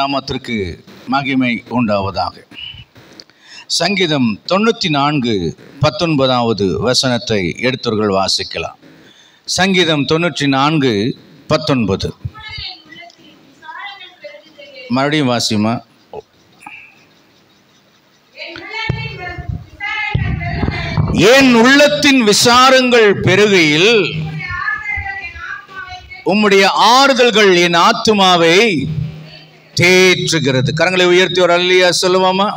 நாமத்திற்கு மகிமை உண்டாவதாக. சங்கீதம் 94:19 வசனத்தை எடுத்தவர்கள் வாசிக்கலாம். சங்கீதம் 94:19 மறுபடியும் வாசிமா. என் உள்ளத்தின் விசாரங்கள் பெருகையில் உம்முடைய ஆறுதல்கள் என் ஆத்துமாவை தேற்றுகிறது. கரங்களை உயர்த்தி ஒரு அல்லேலூயா சொல்லுவோமா?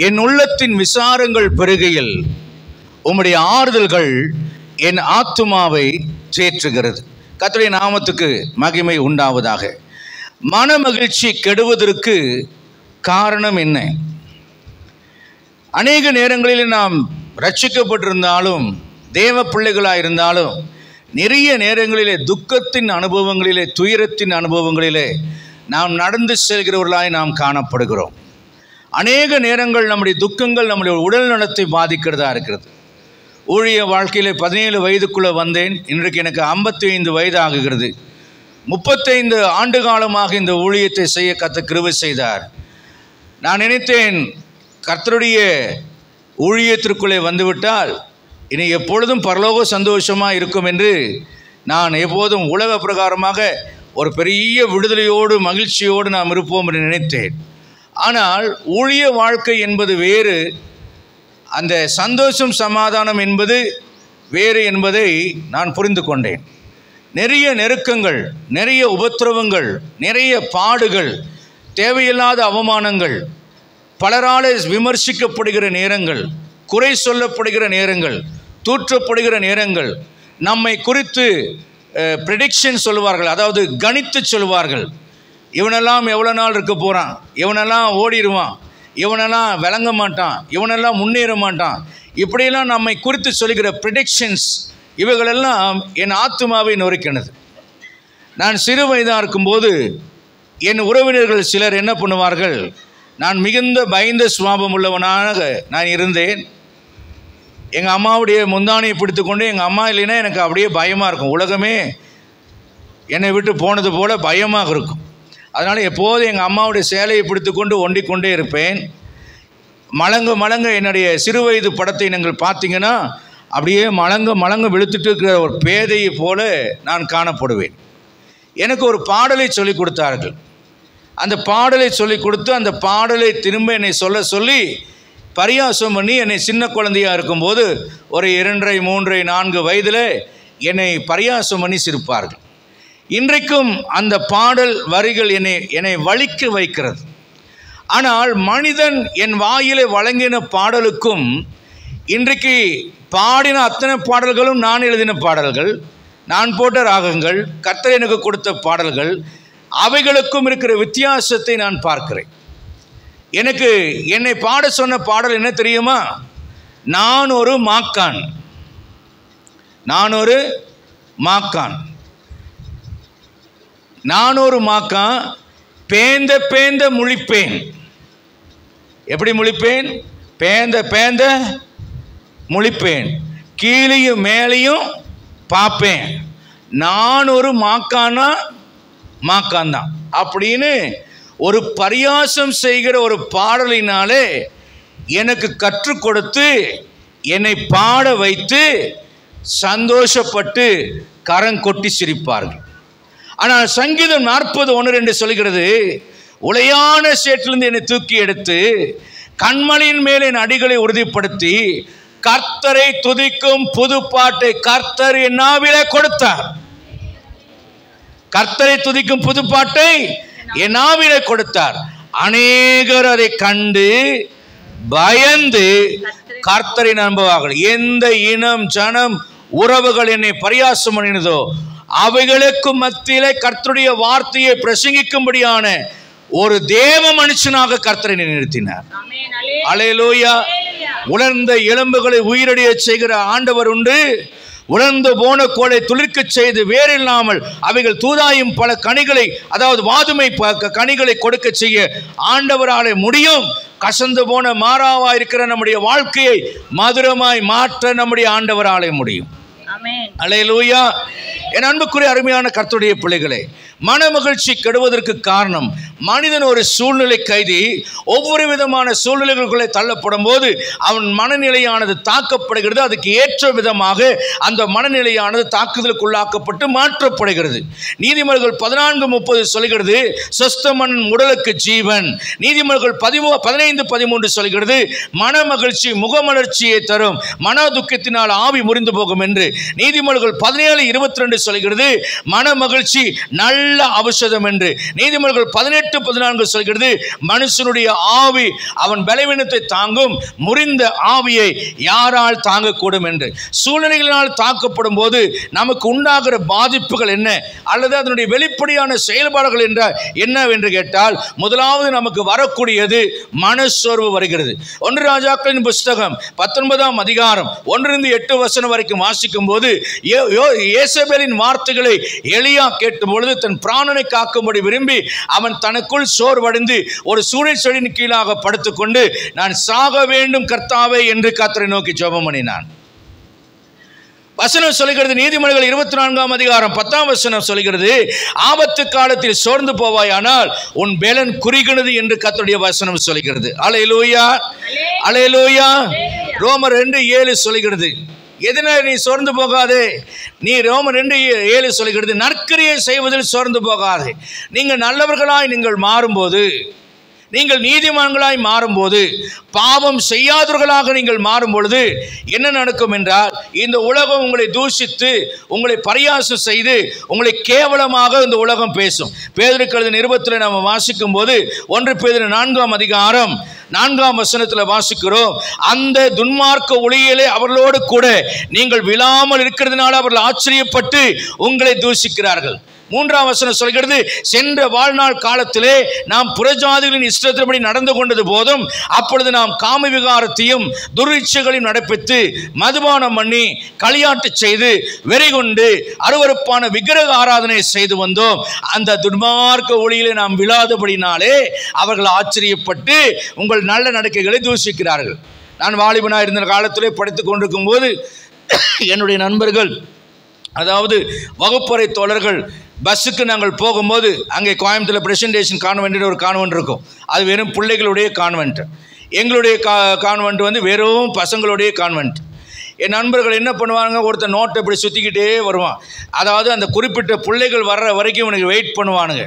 என் உள்ளத்தின் விசாரங்கள் பெருகையில் உம்முடைய ஆறுதல்கள் என் ஆத்துமாவை தேற்றுகிறது. கர்த்தருடைய நாமத்துக்கு மகிமை உண்டாவதாக. மன மகிழ்ச்சி கெடுவதற்கு காரணம் என்ன? அநேக நேரங்களில் நாம் ரட்சிக்கப்பட்டிருந்தாலும் தேவ பிள்ளைகளாக இருந்தாலும் நிறைய நேரங்களிலே துக்கத்தின் அனுபவங்களிலே, துயரத்தின் அனுபவங்களிலே நாம் நடந்து செல்கிறவர்களாய் நாம் காணப்படுகிறோம். அநேக நேரங்கள் நம்முடைய துக்கங்கள் நம்முடைய உடல் நலத்தை பாதிக்கிறதா இருக்கிறது. ஊழிய வாழ்க்கையில் 17 வயதுக்குள்ளே வந்தேன். இன்றைக்கு எனக்கு 55 வயது ஆகுகிறது. 35 ஆண்டு காலமாக இந்த ஊழியத்தை செய்ய கர்த்தர் கிருபை செய்தார். நான் நினைத்தேன், கர்த்தருடைய ஊழியத்திற்குள்ளே வந்துவிட்டால் இனி எப்பொழுதும் பரலோக சந்தோஷமாக இருக்கும் என்று நான் எப்போதும் உலக பிரகாரமாக ஒரு பெரிய விடுதலையோடு மகிழ்ச்சியோடு நாம் இருப்போம் என்று நினைத்தேன். ஆனால் ஊழிய வாழ்க்கை என்பது வேறு, அந்த சந்தோஷம் சமாதானம் என்பது வேறு என்பதை நான் புரிந்து கொண்டேன். நிறைய நெருக்கங்கள், நிறைய உபத்திரவங்கள், நிறைய பாடுகள், தேவையில்லாத அவமானங்கள், பலரால் விமர்சிக்கப்படுகிற நேரங்கள், குறை சொல்லப்படுகிற நேரங்கள், தூற்றப்படுகிற நேரங்கள், நம்மை குறித்து ப்ரெடிக்ஷன் சொல்லுவார்கள், அதாவது கணித்து சொல்லுவார்கள். இவனெல்லாம் எவ்வளோ நாள் இருக்க போகிறான், இவனெல்லாம் ஓடிடுவான், இவனெல்லாம் விளங்க மாட்டான், இவனெல்லாம் முன்னேற மாட்டான், இப்படியெல்லாம் நம்மை குறித்து சொல்லுகிற ப்ரெடிக்ஷன்ஸ், இவைகளெல்லாம் என் ஆத்துமாவை நொறுக்கினது. நான் சிறு வயதாக இருக்கும்போது என் உறவினர்கள் சிலர் என்ன பண்ணுவார்கள், நான் மிகுந்த பயந்த சுபாவம் உள்ளவனாக நான் இருந்தேன். எங்கள் அம்மாவுடைய முந்தானையை பிடித்து கொண்டு, எங்கள் அம்மா இல்லைன்னா எனக்கு அப்படியே பயமாக இருக்கும். உலகமே என்னை விட்டு போனது போல் பயமாக இருக்கும். அதனால் எப்போதும் எங்கள் அம்மாவுடைய சேலையை பிடித்து கொண்டு ஒண்டிக் கொண்டே இருப்பேன். மலங்க என்னுடைய சிறுவயது படத்தை நீங்கள் பார்த்தீங்கன்னா அப்படியே மலங்க வெளுத்துட்டு இருக்கிற ஒரு பேதையை போல நான் காணப்படுவேன். எனக்கு ஒரு பாடலை சொல்லிக் கொடுத்தார்கள். அந்த பாடலை சொல்லிக் கொடுத்து அந்த பாடலை திரும்ப என்னை சொல்லி பரியாசம் பண்ணி என்னை சின்ன குழந்தையாக இருக்கும்போது ஒரு 2, 3, 4 வயதில் என்னை பரியாசம் பண்ணி சிரிப்பார்கள். இன்றைக்கும் அந்த பாடல் வரிகள் என்னை வலிக்க வைக்கிறது. ஆனால் மனிதன் என் வாயிலே வழங்கின பாடலுக்கும் இன்றைக்கு பாடின அத்தனை பாடல்களும் நான் எழுதின பாடல்கள், நான் போட்ட ராகங்கள், கர்த்தர் எனக்கு கொடுத்த பாடல்கள், அவைகளுக்கும் இருக்கிற வித்தியாசத்தை நான் பார்க்கிறேன். என்னை பாட சொன்ன பாடல் என்ன தெரியுமா? நான் ஒரு மாக்கான் பேந்த முழிப்பேன். எப்படி முழிப்பேன்? பேந்த முழிப்பேன், கீழையும் மேலையும் பார்ப்பேன். நான் ஒரு மாக்கான் தான் அப்படின்னு ஒரு பரியாசம் செய்கிற ஒரு பாடலினாலே எனக்கு கற்றுக் கொடுத்து என்னை பாட வைத்து சந்தோஷப்பட்டு கரங்கொட்டி சிரிப்பார்கள். ஆனால் சங்கீதம் 40:1-2 சொல்கிறது, உளையான சேற்றிலிருந்து என்னை தூக்கி எடுத்து கண்மலையின் மேலே என் அடிகளை உறுதிப்படுத்தி கர்த்தரை துதிக்கும் புது பாட்டை கர்த்தர் என் நாவிலே கொடுத்தார். கர்த்தரை துதிக்கும் புது பாட்டை என் நாவிலே கொடுத்தார். அநேகர் அதை கண்டு பயந்து கர்த்தரை நம்புவார்கள். எந்த இனம், ஜனம், உறவுகள் என்னை பரியாசம் பண்ணினதோ அவைகளுக்கு மத்தியிலே கர்த்தருடைய வார்த்தையை பிரசங்கிக்கும்படியான ஒரு தேவ மனுஷனாக கர்த்தரை நிறுத்தினார். அல்லேலூயா. உலர்ந்த எலும்புகளை உயிரடைய செய்கிற ஆண்டவர் உண்டு. உலர்ந்து போன கோலை துளிர்க்க செய்து வேறில்லாமல் அவைகள் தூதாயும் பல கனிகளை, அதாவது வாதுமை கனிகளை கொடுக்க செய்ய ஆண்டவராலே முடியும். கசந்து போன மாறாவா இருக்கிற நம்முடைய வாழ்க்கையை மதுரமாய் மாற்ற நம்முடைய ஆண்டவராலே முடியும். அல்லேலூயா. என் அன்புக்குரிய அருமையான கர்த்தருடைய பிள்ளைகளே, மன மகிழ்ச்சி கெடுவதற்கு காரணம் மனிதன் ஒரு சூழ்நிலை கைதி. ஒவ்வொரு விதமான சூழ்நிலைகளுக்குள்ளே தள்ளப்படும் போது அவன் மனநிலையானது தாக்கப்படுகிறது. அதுக்கு ஏற்ற விதமாக அந்த மனநிலையானது தாக்குதலுக்குள்ளாக்கப்பட்டு மாற்றப்படுகிறது. நீதிமொழிகள் 14:30 சொல்கிறது, சொஸ்த மண் உடலுக்கு ஜீவன். நீதிமொழிகள் 15:13 சொல்கிறது, மன மகிழ்ச்சி முகமலர்ச்சியை தரும், மன துக்கத்தினால் ஆவி முறிந்து போகும் என்று. நீதிமொழிகள் 17:22 சொல்கிறது, மன மகிழ்ச்சி நல்ல ஔஷதம் என்று. நீதிமொழிகள் 18:14 சொல்கிறது, மனுஷனுடைய ஆவி அவன் பலவீனத்தை தாங்கும், முறிந்த ஆவியை யாரால் தாங்கக்கூடும் என்று. சூழ்நிலைகளினால் தாக்கப்படும் போது நமக்கு உண்டாகிற பாதிப்புகள் என்ன, அல்லது அதனுடைய வெளிப்படையான செயல்பாடுகள் என்னவென்று கேட்டால், முதலாவது நமக்கு வரக்கூடியது மனசோர்வு வருகிறது. 1 ராஜாக்களின் புஸ்தகம் 19ஆம் அதிகாரம் 1-8 வரைக்கும் வாசிக்கும் போது யேசபேலின் வார்த்தைகளை எலியா கேட்டும் பொழுது தன் பிராணனை காக்கும்படி விரும்பி அவன் தனக்குள் சோர்வடைந்து ஒரு சூழல் செடியின் கீழாக படுத்துக்கொண்டு, நான் சாக வேண்டும் கர்த்தாவே என்று கர்த்தரை நோக்கி ஜெபம் பண்ணினான். வசனம் சொல்கிறது, நீதிமொழிகள் 24ஆம் அதிகாரம் 10ஆம் வசனம் சொல்கிறது, ஆபத்து காலத்தில் சோர்ந்து போவாயானால் உன் பேலன் குறுகினது என்று கர்த்தருடைய வசனம் சொல்கிறது. அல்லேலூயா, அல்லேலூயா. ரோமர் 2:7 சொல்கிறது, எதனால் நீ சோர்ந்து போகாதே. நீ ரோமர் 2:7 சொல்கிறது, நற்கிரியை செய்வதில் சோர்ந்து போகாதே. நீங்கள் நல்லவர்களாய் நீங்கள் மாறும்போது, நீங்கள் நீதிமான்களாய் மாறும்போது, பாவம் செய்யாதவர்களாக நீங்கள் மாறும் பொழுது என்ன நடக்கும் என்றால், இந்த உலகம் உங்களை தூஷித்து உங்களை பரியாசம் செய்து உங்களை கேவலமாக இந்த உலகம் பேசும். பேதுருக்கு எழுதின நிருபத்தில் நாம் வாசிக்கும் போது 1 பேதுரு 4ஆம் அதிகாரம் 4ஆம் வசனத்தில் வாசிக்கிறோம், அந்த துன்மார்க்க ஒளியிலே அவர்களோடு கூட நீங்கள் விழாமல் இருக்கிறதுனால அவர்கள் ஆச்சரியப்பட்டு உங்களை தூஷிக்கிறார்கள். 3ஆம் வசனம் சொல்கிறது, சென்ற வாழ்நாள் காலத்திலே நாம் புறஜாதிகளின் இஷ்டத்தின்படி நடந்து கொண்டது போதும், அப்பொழுது நாம் காம விகாரத்தையும் துரிச்சைகளையும் நடப்பித்து மதுபானம் பண்ணி களியாட்டு செய்து வெறி கொண்டு அருவருப்பான விக்கிரக ஆராதனை செய்து வந்தோம். அந்த துன்மார்க்க ஒளியிலே நாம் விழாதபடினாலே அவர்கள் ஆச்சரியப்பட்டு உங்கள் நல்ல நடக்கைகளை தூஷிக்கிறார்கள். நான் வாலிபனாக இருந்த காலத்திலே படித்துக் கொண்டிருக்கும் போது என்னுடைய நண்பர்கள், அதாவது வகுப்பறை தோழர்கள், பஸ்ஸுக்கு நாங்கள் போகும்போது அங்கே கோயம்புத்தூரில் பிரசன்டேஷன் கான்வென்ட் ஒரு கான்வென்ட் இருக்கும். அது வெறும் பிள்ளைகளுடைய கான்வென்ட். எங்களுடைய கான்வென்ட் வந்து வெறும் பசங்களுடைய கான்வென்ட். என் நண்பர்கள் என்ன பண்ணுவாங்க, ஒருத்தர் நோட்டை இப்படி சுற்றிக்கிட்டே வருவான். அதாவது அந்த குறிப்பிட்ட பிள்ளைகள் வர்ற வரைக்கும் இவனுக்கு வெயிட் பண்ணுவானுங்க.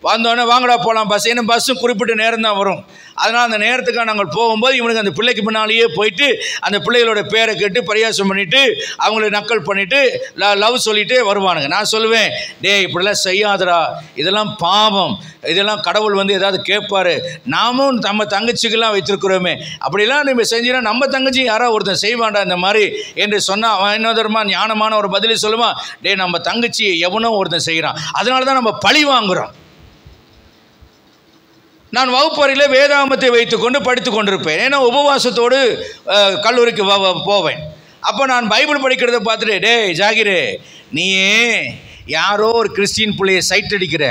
வந்தோடனே வாங்கடா போகலாம் பஸ், ஏன்னா பஸ்ஸும் குறிப்பிட்ட நேரம் தான் வரும். அதனால் அந்த நேரத்துக்காக நாங்கள் போகும்போது இவனுக்கு அந்த பிள்ளைக்கு பின்னாலேயே போயிட்டு அந்த பிள்ளைகளோட பேரை கேட்டு பரியாசம் பண்ணிவிட்டு அவங்கள நக்கல் பண்ணிவிட்டு லவ் சொல்லிகிட்டே வருவானுங்க. நான் சொல்லுவேன், டே இப்படிலாம் செய்யாதடா, இதெல்லாம் பாவம், இதெல்லாம் கடவுள் வந்து ஏதாவது கேட்பார், நாமும் நம்ம தங்கச்சிக்கெல்லாம் வைத்திருக்கிறோமே, அப்படிலாம் நம்ம செஞ்சீங்கன்னா நம்ம தங்கச்சி யாராவது ஒருத்தன் செய்வான்டா இந்த மாதிரி என்று சொன்னால் அவன் இன்னொருமா ஞானமான ஒரு பதிலை சொல்லுவான், டே நம்ம தங்கச்சி எவனோ ஒருத்தன் செய்கிறான், அதனால தான் நம்ம பழி வாங்குகிறோம். நான் வகுப்பறையில் வேதாகமத்தை வைத்துக்கொண்டு படித்து கொண்டிருப்பேன். ஏன்னா உபவாசத்தோடு கல்லூரிக்கு போவேன். அப்போ நான் பைபிள் படிக்கிறத பார்த்துட்டு, டே ஜாகிரே, நீயே யாரோ ஒரு கிறிஸ்டின் பிள்ளையை சைட் அடிக்கிற,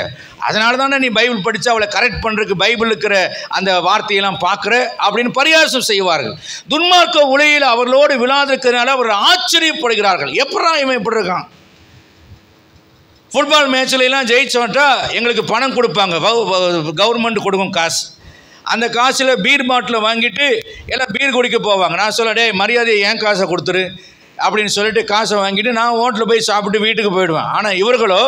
அதனால தானே நீ பைபிள் படித்து அவளை கரெக்ட் பண்ணுறதுக்கு பைபிள் இருக்கிற அந்த வார்த்தையெல்லாம் பார்க்குற அப்படின்னு பரியாசம் செய்வார்கள். துன்மார்க்க உலகில் அவர்களோடு விழாதிருக்கிறதுனால அவர்கள் ஆச்சரியப்படுகிறார்கள், எப்படா இவன் இப்படி இருக்கான். ஃபுட்பால் மேட்ச்லாம் ஜெயிச்சோன்ட்டா எங்களுக்கு பணம் கொடுப்பாங்க, கவர்மெண்ட் கொடுக்கும் காசு. அந்த காசில் பீர் பாட்டில் வாங்கிட்டு எல்லாம் பீர் குடிக்க போவாங்க. நான் சொல்ல, டே மரியாதையை ஏன் காசை கொடுத்துரு அப்படின்னு சொல்லிட்டு காசை வாங்கிட்டு நான் ஹோட்டலில் போய் சாப்பிட்டு வீட்டுக்கு போயிடுவேன். ஆனால் இவர்களோ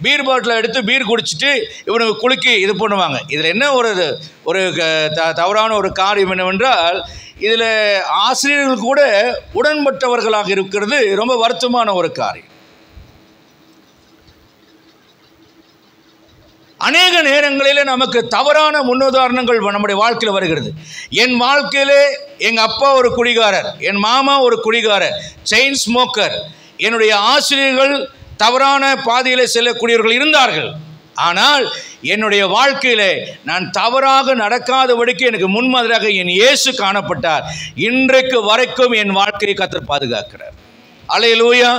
பீர் பாட்டில் எடுத்து பீர் குடிச்சிட்டு இவனுக்கு குலுக்கி இது பண்ணுவாங்க. இதில் என்ன ஒரு தவறான ஒரு காரியம் என்னவென்றால், இதில் ஆசிரியர்கள் கூட உடன்பட்டவர்களாக இருக்கிறது ரொம்ப வருத்தமான ஒரு காரியம். அநேக நேரங்களில் நமக்கு தவறான முன்னுதாரணங்கள் நம்முடைய வாழ்க்கையில் வருகிறது. என் வாழ்க்கையிலே எங்கள் அப்பா ஒரு குடிகாரர், என் மாமா ஒரு குடிகாரர், செயின் ஸ்மோக்கர், என்னுடைய ஆசிரியர்கள் தவறான பாதையில் செல்லக்கூடியவர்கள் இருந்தார்கள். ஆனால் என்னுடைய வாழ்க்கையிலே நான் தவறாக நடக்காதபடிக்கு எனக்கு முன்மாதிரியாக என் இயேசு காணப்பட்டார். இன்றைக்கு வரைக்கும் என் வாழ்க்கையை கர்த்தர் பாதுகாக்கிறார். அல்லேலூயா.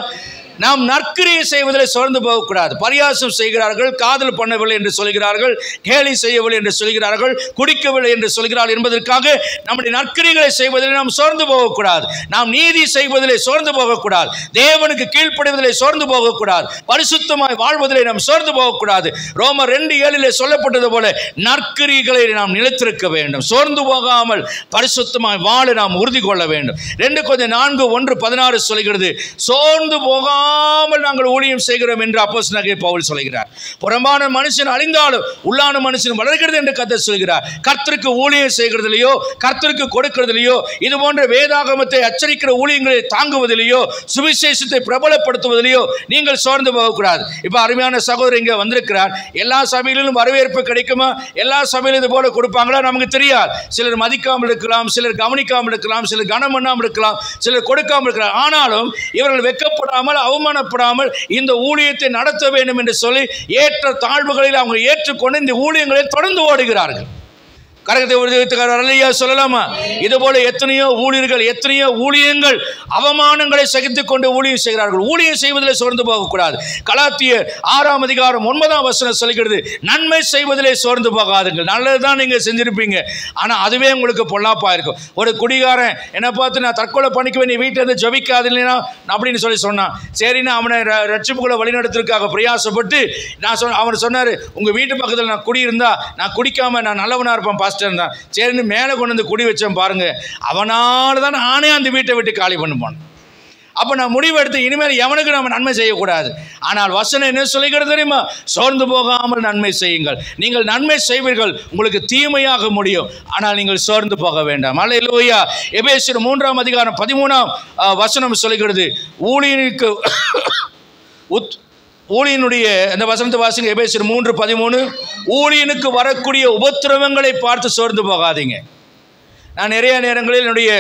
நாம் நற்கிரியை செய்வதில் சோர்ந்து போகக்கூடாது. பரியாசம் செய்கிறார்கள், காதல் பண்ணவில்லை என்று சொல்கிறார்கள், கேலி செய்யவில்லை என்று சொல்கிறார்கள், குடிக்கவில்லை என்று சொல்கிறார்கள் என்பதற்காக நம்முடைய நற்கிரிகளை செய்வதில் நாம் சோர்ந்து போகக்கூடாது. நாம் நீதி செய்வதிலே சோர்ந்து போகக்கூடாது. தேவனுக்கு கீழ்ப்படிவதிலே சோர்ந்து போகக்கூடாது. பரிசுத்தமாய் வாழ்வதிலே நாம் சோர்ந்து போகக்கூடாது. ரோமர் 2:7 சொல்லப்பட்டது போல நற்கிரிகளை நாம் நிலைத்திருக்க வேண்டும். சோர்ந்து போகாமல் பரிசுத்தமாய் வாழ நாம் உறுதி கொள்ள வேண்டும். 2 Corinthians 4:1-16 சொல்கிறது, சோர்ந்து போகாமல் நாங்கள் ஊழியம் செய்கிறோம் என்று அப்போஸ்தலனாகிய பவுல் சொல்கிறார். புறம்பான மனுஷன் அழிந்தாலும் உள்ளான மனுஷன் வளர்கிறது என்று கர்த்தர் சொல்கிறார். கர்த்தருக்கு ஊழியம் செய்கிறதிலேயோ, கர்த்தருக்கு கொடுக்கிறதிலேயோ, இது போன்ற வேதாகமத்தை அச்சரிக்கிற ஊழியங்களை தாங்குவதிலேயோ, சுவிசேஷத்தை பிரபலப்படுத்துவதிலேயோ நீங்கள் சோர்ந்து போகக்கூடாது. இப்போ அருமையான சகோதரர் இங்கே வந்திருக்கிறார். எல்லா சபையிலும் வரவேற்பு கிடைக்குமா? எல்லா சபையிலும் இது போல கொடுப்பாங்களா? நமக்கு தெரியாது. சிலர் மதிக்காமல் இருக்கலாம், சிலர் கவனிக்காமல் இருக்கலாம், சிலர் கனம் பண்ணாமல் இருக்கலாம், சிலர் கொடுக்காமல் இருக்கலாம். ஆனாலும் இவர்கள் வெட்கப்படாமல், அவமானப்படாமல் இந்த ஊழியத்தை நடத்த வேண்டும் என்று சொல்லி ஏற்ற தாழ்வுகளில் அவங்க ஏற்றுக்கொண்டு இந்த ஊழியங்களில் தொடர்ந்து ஓடுகிறார்கள். கரகத்தை உறுதித்துக்காரர் சொல்லலாமா? இது போல எத்தனையோ ஊழியர்கள், எத்தனையோ ஊழியங்கள் அவமானங்களை சகித்துக் கொண்டு ஊழியம் செய்கிறார்கள். ஊழியம் செய்வதிலே சோர்ந்து போகக்கூடாது. கலாத்தியர் 6:9 சொல்கிறது, நன்மை செய்வதிலே சோர்ந்து போகாதுங்கள். நல்லதுதான் நீங்க செஞ்சிருப்பீங்க, ஆனா அதுவே உங்களுக்கு பொல்லாப்பா இருக்கும். ஒரு குடிகாரன் என்னை பார்த்து நான் தற்கொலை பண்ணிக்குவேன், நீ வீட்டில் இருந்து ஜபிக்காது இல்லைன்னா அப்படின்னு சொல்லி சொன்னான். சரின்னு அவனை ரட்சிப்புக்குள்ள வழிநடத்துறதுக்காக பிரயாசப்பட்டு அவன் சொன்னாரு, உங்க வீட்டு பக்கத்தில் நான் குடியிருந்தா நான் குடிக்காம நான் நல்லவனா இருப்பேன் தான். சரின்னு மேலே கொண்டு வந்து குடி வச்சேன் பாருங்க, அவனால தான் நானே அந்த வீட்டை விட்டு காலி பண்ணுவான். அப்ப நான் முடிவெடுத்து இனிமேல் எவனுக்கு நம்ம நன்மை செய்யக்கூடாது. ஆனால் வசனம் என்ன சொல்லுகிறது தெரியுமா? சோர்ந்து போகாமல் நன்மை செய்யுங்கள். நீங்கள் நன்மை செய்வீர்கள், உங்களுக்கு தீமையாக முடியும், ஆனால் நீங்கள் சோர்ந்து போக வேண்டாம். அல்லேலூயா. எபேசியர் 3:13 சொல்லுகிறது, ஊழியனுக்கு ஊழியனுடைய அந்த வசனத்தை வாசிங்க. எபேசியர் 3:13, ஊழியனுக்கு வரக்கூடிய உபத்திரவங்களை பார்த்து சோர்ந்து போகாதீங்க. நான் நிறைய நேரங்களில் என்னுடைய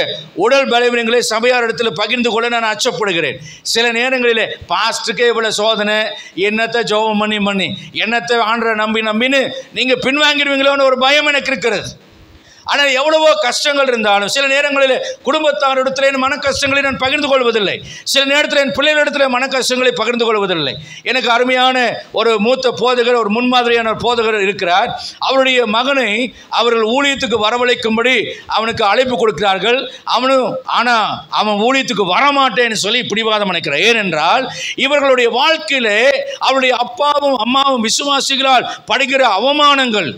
உடல் பலவீனங்களை சபையார் இடத்துல பகிர்ந்து கொள்ள நான் அச்சப்படுகிறேன். சில நேரங்களில் பாஸ்டருக்கே இவ்வளோ சோதனை, என்னத்தை ஜெபம் பண்ணி என்னத்தை ஆண்டரை நம்பின்னு நீங்கள் பின்வாங்கிடுவீங்களோன்னு ஒரு பயம் எனக்கு இருக்கிறது. ஆனால் எவ்வளவோ கஷ்டங்கள் இருந்தாலும் சில நேரங்களில் குடும்பத்தாரிடத்தில் என் மன கஷ்டங்களை நான் பகிர்ந்து கொள்வதில்லை. சில நேரத்தில் என் பிள்ளைகளிடத்தில் மன கஷ்டங்களை பகிர்ந்து கொள்வதில்லை. எனக்கு அருமையான ஒரு மூத்த போதகர், ஒரு முன்மாதிரியான ஒரு போதகர் இருக்கிறார். அவருடைய மகனை அவர்கள் ஊழியத்துக்கு வரவழைக்கும்படி அவனுக்கு அழைப்பு கொடுக்கிறார்கள். ஆனால் அவன் ஊழியத்துக்கு வரமாட்டேன்னு சொல்லி பிடிவாதம் அளிக்கிறார். ஏனென்றால் இவர்களுடைய வாழ்க்கையிலே அவருடைய அப்பாவும் அம்மாவும் விசுவாசிகளால் படுகிற அவமானங்கள்,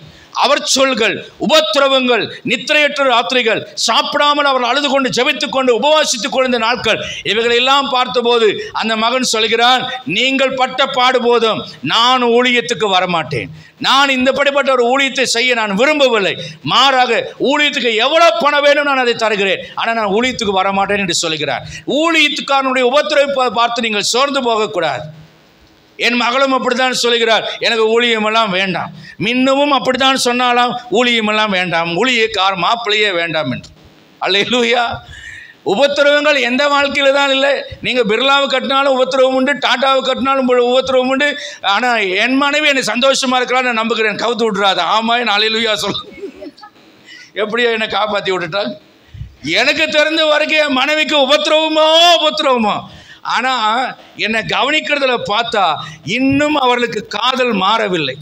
அவர் சொல்கள், உபத்திரவங்கள், நித்திரையற்ற ராத்திரிகள், சாப்பிடாமல் அவர் அழுது கொண்டு ஜெபித்துக் கொண்டு உபவாசித்துக் கொண்ட நாட்கள், இவைகள் எல்லாம் பார்த்தபோது அந்த மகன் சொல்கிறான், நீங்கள் பட்ட பாடு போதும், நான் ஊழியத்துக்கு வரமாட்டேன். நான் இந்த படிப்பட்ட ஒரு ஊழியத்தை செய்ய நான் விரும்பவில்லை. மாறாக ஊழியத்துக்கு எவ்வளவு பணம் வேணும் நான் அதை தருகிறேன், ஆனால் நான் ஊழியத்துக்கு வரமாட்டேன் என்று சொல்கிறார். ஊழியத்துக்காரனுடைய உபத்திரவை பார்த்து நீங்கள் சோர்ந்து போகக்கூடாது. என் மகளும் அப்படித்தான் சொல்கிறார், எனக்கு ஊழியமெல்லாம் வேண்டாம். மின்னவும் அப்படித்தான் சொன்னாலாம், ஊழியமெல்லாம் வேண்டாம், ஊழியக்கார மாப்பிள்ளையே வேண்டாம் என்று. அல்லேலூயா. உபத்திரவங்கள் எந்த வாழ்க்கையில் தான் இல்லை. நீங்கள் பிர்லாவை கட்டினாலும் உபத்திரவம் உண்டு, டாட்டாவை கட்டினாலும் உபத்திரவம் உண்டு. ஆனால் என் மனைவி என்னை சந்தோஷமாக இருக்கிறான்னு நான் நம்புகிறேன். கவுத்து விட்றாது. ஆமாம், அல்லேலூயா சொல்ல. எப்படியோ என்னை காப்பாற்றி விட்டுட்டாங்க. எனக்கு தெரிந்த வரைக்கும் என் மனைவிக்கு உபத்திரவமோ. ஆனால் என்னை கவனிக்கிறதுல பார்த்தா இன்னும் அவர்களுக்கு காதல் மாறவில்லை.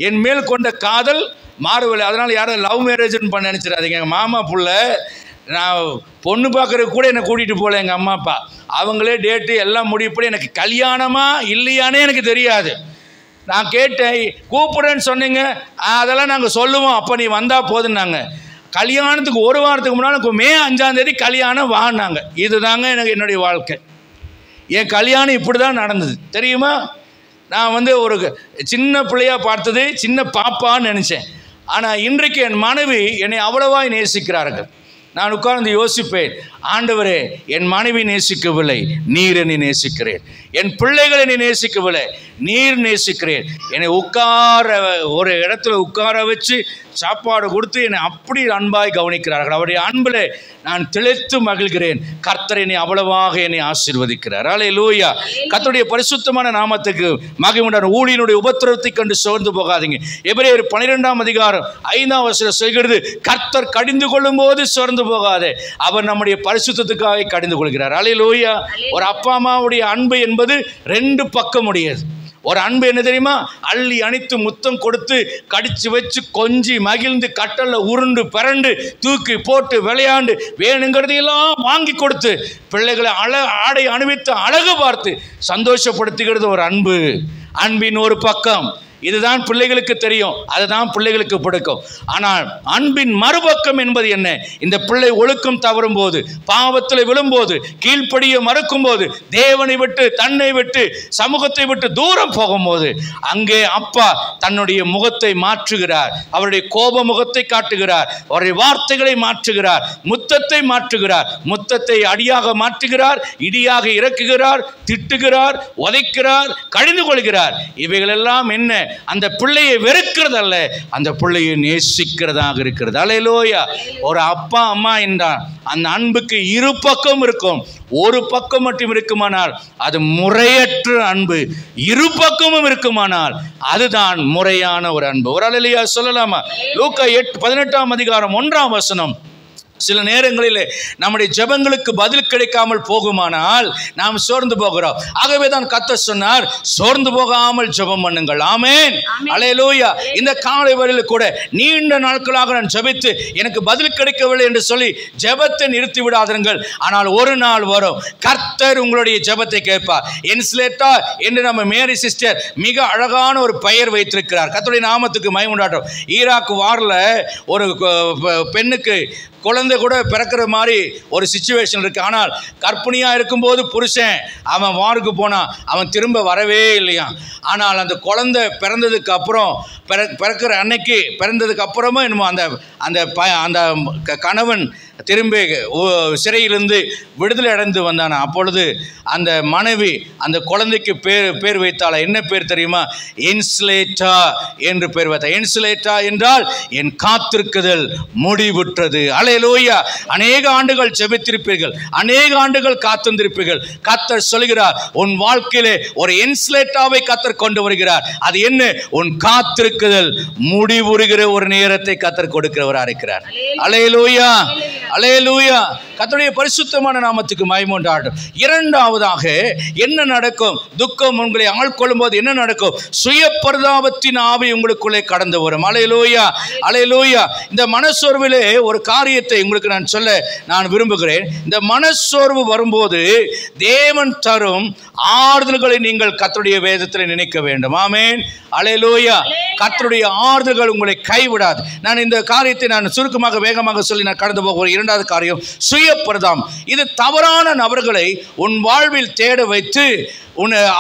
என் மேல் கொண்ட காதல் மாறவில்லை. அதனால் யாரும் லவ் மேரேஜ்னு பண்ண நினச்சிடாதீங்க. எங்கள் மாமா புள்ள நான் பொண்ணு பார்க்குறதுக்கு கூட என்னை கூட்டிகிட்டு போகல எங்கள் அம்மா அப்பா. அவங்களே டேட்டு எல்லாம் முடிவுப்படி எனக்கு கல்யாணமா இல்லையானே எனக்கு தெரியாது. நான் கேட்டேன், கூப்பிடுறேன்னு சொன்னீங்க, அதெல்லாம் நாங்கள் சொல்லுவோம், அப்போ நீ வந்தால் போதுன்னாங்க. கல்யாணத்துக்கு ஒரு வாரத்துக்கு முன்னால் மே 5ஆம் தேதி கல்யாணம் வாங்கினாங்க. இதுதாங்க எனக்கு என்னுடைய வாழ்க்கை. என் கல்யாணம் இப்படி தான் நடந்தது தெரியுமா? நான் ஒரு சின்ன பிள்ளையாக பார்த்தது சின்ன பாப்பான்னு நினச்சேன். ஆனால் இன்றைக்கு என் மனைவி என்னை அவ்வளவாய் நேசிக்கிறார்கள். நான் உட்கார்ந்து யோசிப்பேன், ஆண்டவரே, என் மனைவி நேசிக்கவில்லை, நீர் என்னை நேசிக்கிறேன். என் பிள்ளைகளை நீ நேசிக்கவில்லை, நீர் நேசிக்கிறேன். என்னை ஒரு இடத்துல உட்கார வச்சு சாப்பாடு கொடுத்து என்னை அப்படி அன்பாய் கவனிக்கிறார்கள். அவருடைய அன்பில் நான் திளைத்து மகிழ்கிறேன். கர்த்தர் என்னை அவ்வளவாக என்னை ஆசீர்வதிக்கிறார். அல்லேலூயா. கர்த்தருடைய பரிசுத்தமான நாமத்துக்கு மகிமை உண்டாகட்டும். ஊழியனுடைய உபத்திரவத்தை கண்டு சோர்ந்து போகாதீங்க. எபிரேயர் 12 சொல்கிறது, கர்த்தர் கடிந்து கொள்ளும் போது சோர்ந்து சோர்ந்து போகாதே, அவர் நம்முடைய பரிசுத்தத்துக்காக கடிந்து கொள்கிறார். அல்லேலூயா. ஒரு அப்பா அம்மாவுடைய அன்பு என்பது 2 பக்கம் உடையது. ஒரு அன்பு என்ன தெரியுமா? அள்ளி அணைத்து முத்தம் கொடுத்து கடிச்சு வச்சு கொஞ்சி மகிழ்ந்து கட்டல்ல உருண்டு பிறண்டு தூக்கி போட்டு விளையாண்டு வேணுங்கிறதையெல்லாம் வாங்கி கொடுத்து பிள்ளைகளை ஆடை அணிவித்து அழகு பார்த்து சந்தோஷப்படுத்துகிறது ஒரு அன்பு. அன்பின் ஒரு பக்கம். இதுதான் பிள்ளைகளுக்கு தெரியும், அதுதான் பிள்ளைகளுக்கு பிடிக்கும். ஆனால் அன்பின் மறுபக்கம் என்பது என்ன? இந்த பிள்ளை ஒழுக்கம் தவறும் போது, பாவத்தில் விழும்போது, கீழ்ப்படிய மறுக்கும் போது, தேவனை விட்டு தன்னை விட்டு சமூகத்தை விட்டு தூரம் போகும்போது, அங்கே அப்பா தன்னுடைய முகத்தை மாற்றுகிறார். அவருடைய கோப முகத்தை காட்டுகிறார். அவருடைய வார்த்தைகளை மாற்றுகிறார். முத்தத்தை மாற்றுகிறார். முத்தத்தை அடியாக மாற்றுகிறார். இடியாக இறக்குகிறார். திட்டுகிறார். உதைக்கிறார். கடிந்து கொள்கிறார். இவைகளெல்லாம் என்ன? அந்த பிள்ளையை வெறுக்கிறது அல்ல, அந்த பிள்ளையை நேசிக்கிறதாக இருக்கிறது. அல்லேலூயா. ஒரு அப்பா அம்மா என்றால் அந்த அன்புக்கு 2 பக்கம் இருக்கும். ஒரு பக்கம் மட்டும் இருக்குமானால் அது முறையற்ற அன்பு. 2 பக்கமும் இருக்குமானால் அதுதான் முறையான ஒரு அன்பு. ஒரு அல்லேலூயா சொல்லலாமா? லூக்கா 18ஆம் அதிகாரம் 1ஆம் வசனம். சில நேரங்களில் நம்முடைய ஜெபங்களுக்கு பதில் கிடைக்காமல் போகுமானால் நாம் சோர்ந்து போகிறோம். ஆகவே தான் கர்த்தர் சொன்னார், சோர்ந்து போகாமல் ஜெபம் பண்ணுங்கள். ஆமென். அல்லேலூயா. இந்த காலை வேளையில் கூட நீண்ட நாட்களாக நான் ஜெபித்து எனக்கு பதில் கிடைக்கவில்லை என்று சொல்லி ஜெபத்தை நிறுத்தி விடாதீர்கள். ஆனால் ஒரு நாள் வரும், கர்த்தர் உங்களுடைய ஜெபத்தை கேட்பார். என்ஸ்லேட்டா என்று நம்ம மேரி சிஸ்டர் மிக அழகான ஒரு பெயர் வைத்திருக்கிறார். கர்த்தருடைய நாமத்துக்கு மகிமை உண்டாகட்டும். ஈராக் வார்ல ஒரு பெண்ணுக்கு குழந்தை கூட பிறக்கிற மாதிரி ஒரு சிச்சுவேஷன் இருக்குது. ஆனால் கர்ப்பிணியாக இருக்கும்போது புருஷன் அவன் வாருக்கு போனான், அவன் திரும்ப வரவே இல்லையா. ஆனால் அந்த குழந்தை பிறந்ததுக்கு அப்புறம் பிறக்கிற அன்னைக்கு பிறந்ததுக்கு அப்புறமா என்னமோ அந்த அந்த கணவன் திரும்பி சிறையிலிருந்து விடுதலை அடைந்து வந்தானா. அப்பொழுது அந்த மனைவி அந்த குழந்தைக்கு பேர் வைத்தாளா. என்ன பேர் தெரியுமா? என்ஸ்லேட்டா என்று பேர் வைத்தாள். என்ஸ்லேட்டா என்றால் என் காத்திருக்குதல் முடிவுற்றது. அல்லேலூயா. அநேக ஆண்டுகள் ஜெபித்திருப்பீர்கள், அநேக ஆண்டுகள் காத்திருப்பீர்கள். கர்த்தர் சொல்கிறார், உன் வாழ்க்கையிலே ஒரு என்ஸ்லேட்டாவை கர்த்தர் கொண்டு வருகிறார். அது என்ன? உன் காத்திருக்குதல் முடிவுறுகிற ஒரு நேரத்தை கர்த்தர் கொடுக்கிறவராக இருக்கிறார். அல்லேலூயா. அல்லேலூயா. கர்த்தருடைய பரிசுத்தமான நாமத்துக்கு மகிமை உண்டாகட்டும். இரண்டாவதாக என்ன நடக்கும்? துக்கம் உங்களை ஆட்கொள்ளும் போது என்ன நடக்கும்? சுய பரிதாபத்தின் ஆவி உங்களுக்குள்ளே கடந்து வரும். அல்லேலூயா. அல்லேலூயா. இந்த மனசோர்விலே ஒரு காரியத்தை உங்களுக்கு நான் சொல்ல நான் விரும்புகிறேன். இந்த மனசோர்வு வரும்போது தேவன் தரும் ஆறுதல்களை நீங்கள் கர்த்தருடைய வேதத்தில் நினைக்க வேண்டும். ஆமென். அல்லேலூயா. கர்த்தருடைய ஆறுதல்கள் உங்களை கைவிடாது. நான் இந்த காரியத்தை நான் சுருக்கமாக வேகமாக சொல்லி நான் கடந்து போகிற இரண்டாவது காரியம் சுய பரிதாபம். இது தவறான நபர்களை உன் வாழ்வில் தேட வைத்து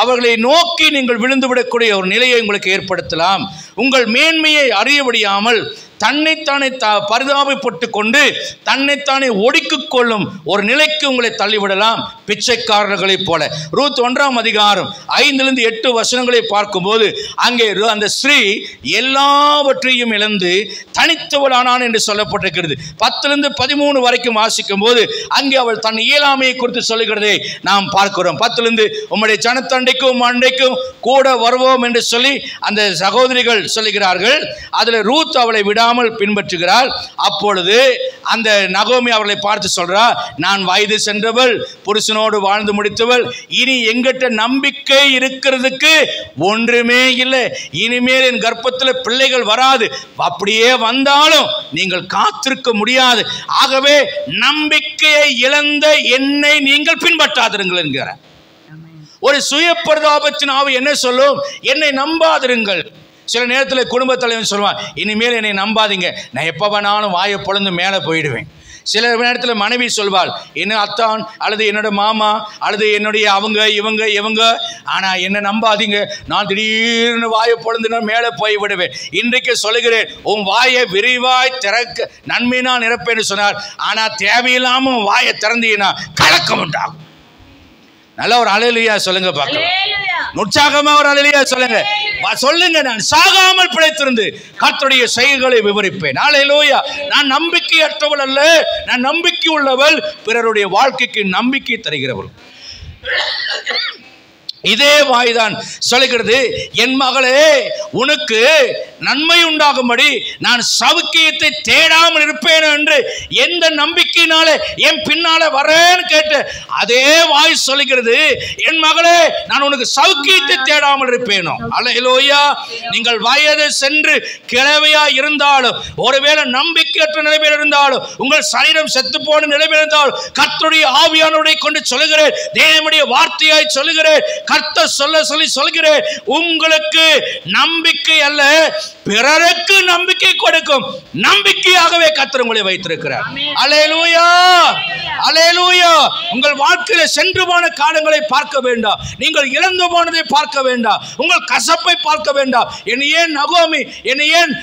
அவர்களை நோக்கி நீங்கள் விழுந்துவிடக்கூடிய ஒரு நிலையை உங்களுக்கு ஏற்படுத்தலாம். உங்கள் மேன்மையை அறியவிடாமல் தன்னைத்தானே பரிதாபப்பட்டு கொண்டு தன்னைத்தானே ஒடுக்கிக் கொள்ளும் ஒரு நிலைக்கு உங்களை தள்ளிவிடலாம், பிச்சைக்காரர்களைப் போல. ரூத் 1ஆம் அதிகாரம் 5-8 வசனங்களை பார்க்கும்போது அங்கே அந்த ஸ்திரீ எல்லாவற்றையும் இழந்து தனித்தவளானான் என்று சொல்லப்பட்டிருக்கிறது. 10-13 வரைக்கும் வாசிக்கும் போது அங்கே அவள் தன் இயலாமையை குறித்து சொல்லுகிறதை நாம் பார்க்கிறோம். 10 உம்முடைய ஜனத்தண்டைக்கும் அண்டைக்கும் கூட வருவோம் என்று சொல்லி அந்த சகோதரிகள் சொல்லுகிறார்கள். அதில் ரூத் அவளை விடாமல் பின்பற்றுகிறாள். அப்பொழுது அந்த நகோமி அவர்களை பார்த்து சொல்றா, நான் வயது சென்றவள், புருஷனோடு வாழ்ந்து முடித்தவள், இனி எங்கிட்ட நம்பிக்கை இருக்கிறதுக்கு ஒன்றுமே இல்லை. இனிமேல் என் கர்ப்பத்தில் பிள்ளைகள் வராது. அப்படியே வந்தாலும் நீங்கள் காத்திருக்க முடியாது. ஆகவே நம்பிக்கையை இழந்த என்னை நீங்கள் பின்பற்றாதிருங்கள் என்கிறார். ஒரு சுய பரிதாபத்தின் ஆவி என்ன சொல்லும்? என்னை நம்பாதிருங்கள். சில நேரத்தில் குடும்ப தலைவன் சொல்லுவான், இனிமேல் என்னை நம்பாதீங்க, நான் எப்போ வேணாலும் வாயை பொழந்து மேலே போயிடுவேன். சில நேரத்தில் மனைவி சொல்வாள், என்ன அத்தான் அல்லது என்னோட மாமா அல்லது என்னுடைய அவங்க இவங்க ஆனால் என்னை நம்பாதீங்க, நான் திடீர்னு வாயை பொழந்து நான் மேலே போய் விடுவேன். இன்றைக்கு சொல்லுகிறேன், உன் வாயை விரிவாய் திறக்க நன்மையினா நிரப்பேன்னு சொன்னார். ஆனால் தேவையில்லாமல் வாயை திறந்தீங்கன்னா கலக்கம் உண்டாகும். நல்ல ஒரு அல்லேலூயா சொல்லுங்க பார்க்கலாம். உற்சாகமா ஒரு அல்லேலூயா சொல்லுங்க. சொல்லுங்க, நான் சாகாமல் பிழைத்திருந்து கர்த்தருடைய செயல்களை விவரிப்பேன். அல்லேலூயா. நான் நம்பிக்கையற்றவள் அல்ல, நான் நம்பிக்கை உள்ளவள், பிறருடைய வாழ்க்கைக்கு நம்பிக்கை தருகிறவள். இதே வாய்தான் சொல்லுகிறது, என் மகளே, உனக்கு நன்மை உண்டாகும்படி நான் சவுக்கியத்தை தேடாமல் இருப்பேன் என்று எந்த நம்பிக்கையினாலே என் பின்னால வரேன்னு கேட்டு அதே வாய் சொல்லுகிறது, என் மகளே, நான் உனக்கு சவுக்கியத்தை தேடாமல் இருப்பேனோ. அல்லேலூயா. நீங்கள் வயது சென்று கிழவையா இருந்தாலும், ஒருவேளை நம்பிக்கையற்ற நிலைமையில் இருந்தாலும், உங்கள் சரீரம் செத்து போன நிலைமையில் இருந்தாலும், கர்த்தருடைய ஆவியானவரை கொண்டு சொல்லுகிறேன், தேவனுடைய வார்த்தையாய் சொல்லுகிறேன், கர்த்தர் சொல்லி சொல்கிறேன், உங்களுக்கு நம்பிக்கை அல்ல, பிறருக்கு நம்பிக்கை கொடுக்கும் நம்பிக்கையாகவே கர்த்தர் உங்களை வைத்திருக்கிறார். அல்லேலூயா, அல்லேலூயா. உங்கள் வாழ்க்கையில சென்று போன காலங்களை பார்க்க வேண்டாம், நீங்கள் இழந்து போனதை பார்க்க வேண்டாம், உங்கள் கசப்பை பார்க்க வேண்டாம். என்னை ஏன் நகோமி, என்னை ஏன்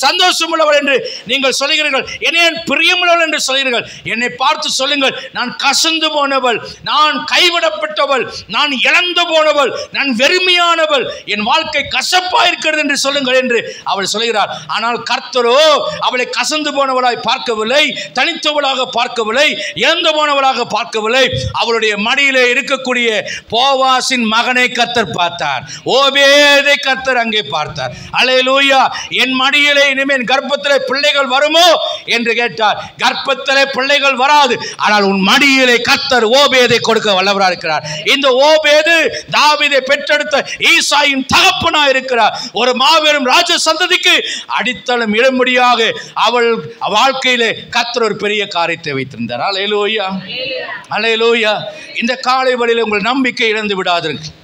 சந்தோஷமுள்ளவள் என்று நீங்கள் சொல்கிறீர்கள், என்னை ஏன் பிரியமுள்ளவள் என்று சொல்கிறீர்கள்? என்னை பார்த்து சொல்லுங்கள், நான் கசந்து போனவள், நான் கைவிடப்பட்டவள், நான் இழந்து போனவள், நான் வெறுமையானவள், என் வாழ்க்கை கசப்பா இருக்கிறது என்று சொல்லுங்கள் என்று அவள் சொல்கிறார். ஆனால் கர்த்தரோ அவளை கசந்து போனவளாய் பார்க்கவில்லை, தனித்தவளாக பார்க்கவில்லை, இழந்து போனவளாக பார்க்கவில்லை. அவளுடைய மடியிலே இருக்கக்கூடிய போவாசின் மகனை கர்த்தர் பார்த்தார், ஓபேதை கர்த்தர் அங்கே பார்த்தார். அல்லேலூயா. என் மடியிலே இனிமேல் கர்ப்பத்திலே பிள்ளைகள் வருமோ என்று கேட்டார். கர்ப்பத்திலே பிள்ளைகள் வராது, ஆனால் உன் மடியிலே கர்த்தர் ஓபேதை கொடுக்க வல்லவராக இருக்கிறார். இந்த ஓபேது தாவீதை பெற்றெடுத்த ஈசாயின் தகப்பனாக இருக்கிறார். ஒரு மாபெரும் ராஜ சந்ததிக்கு அடித்தளம் இடும்படியாக அவள் வாழ்க்கையிலே கர்த்தர் ஒரு பெரிய காரியத்தை வைத்திருந்தார். அல்லேலூயா, அல்லேலூயா. இந்த காலை வேளையிலே உங்கள் நம்பிக்கை இழந்து விடாதீர்கள்.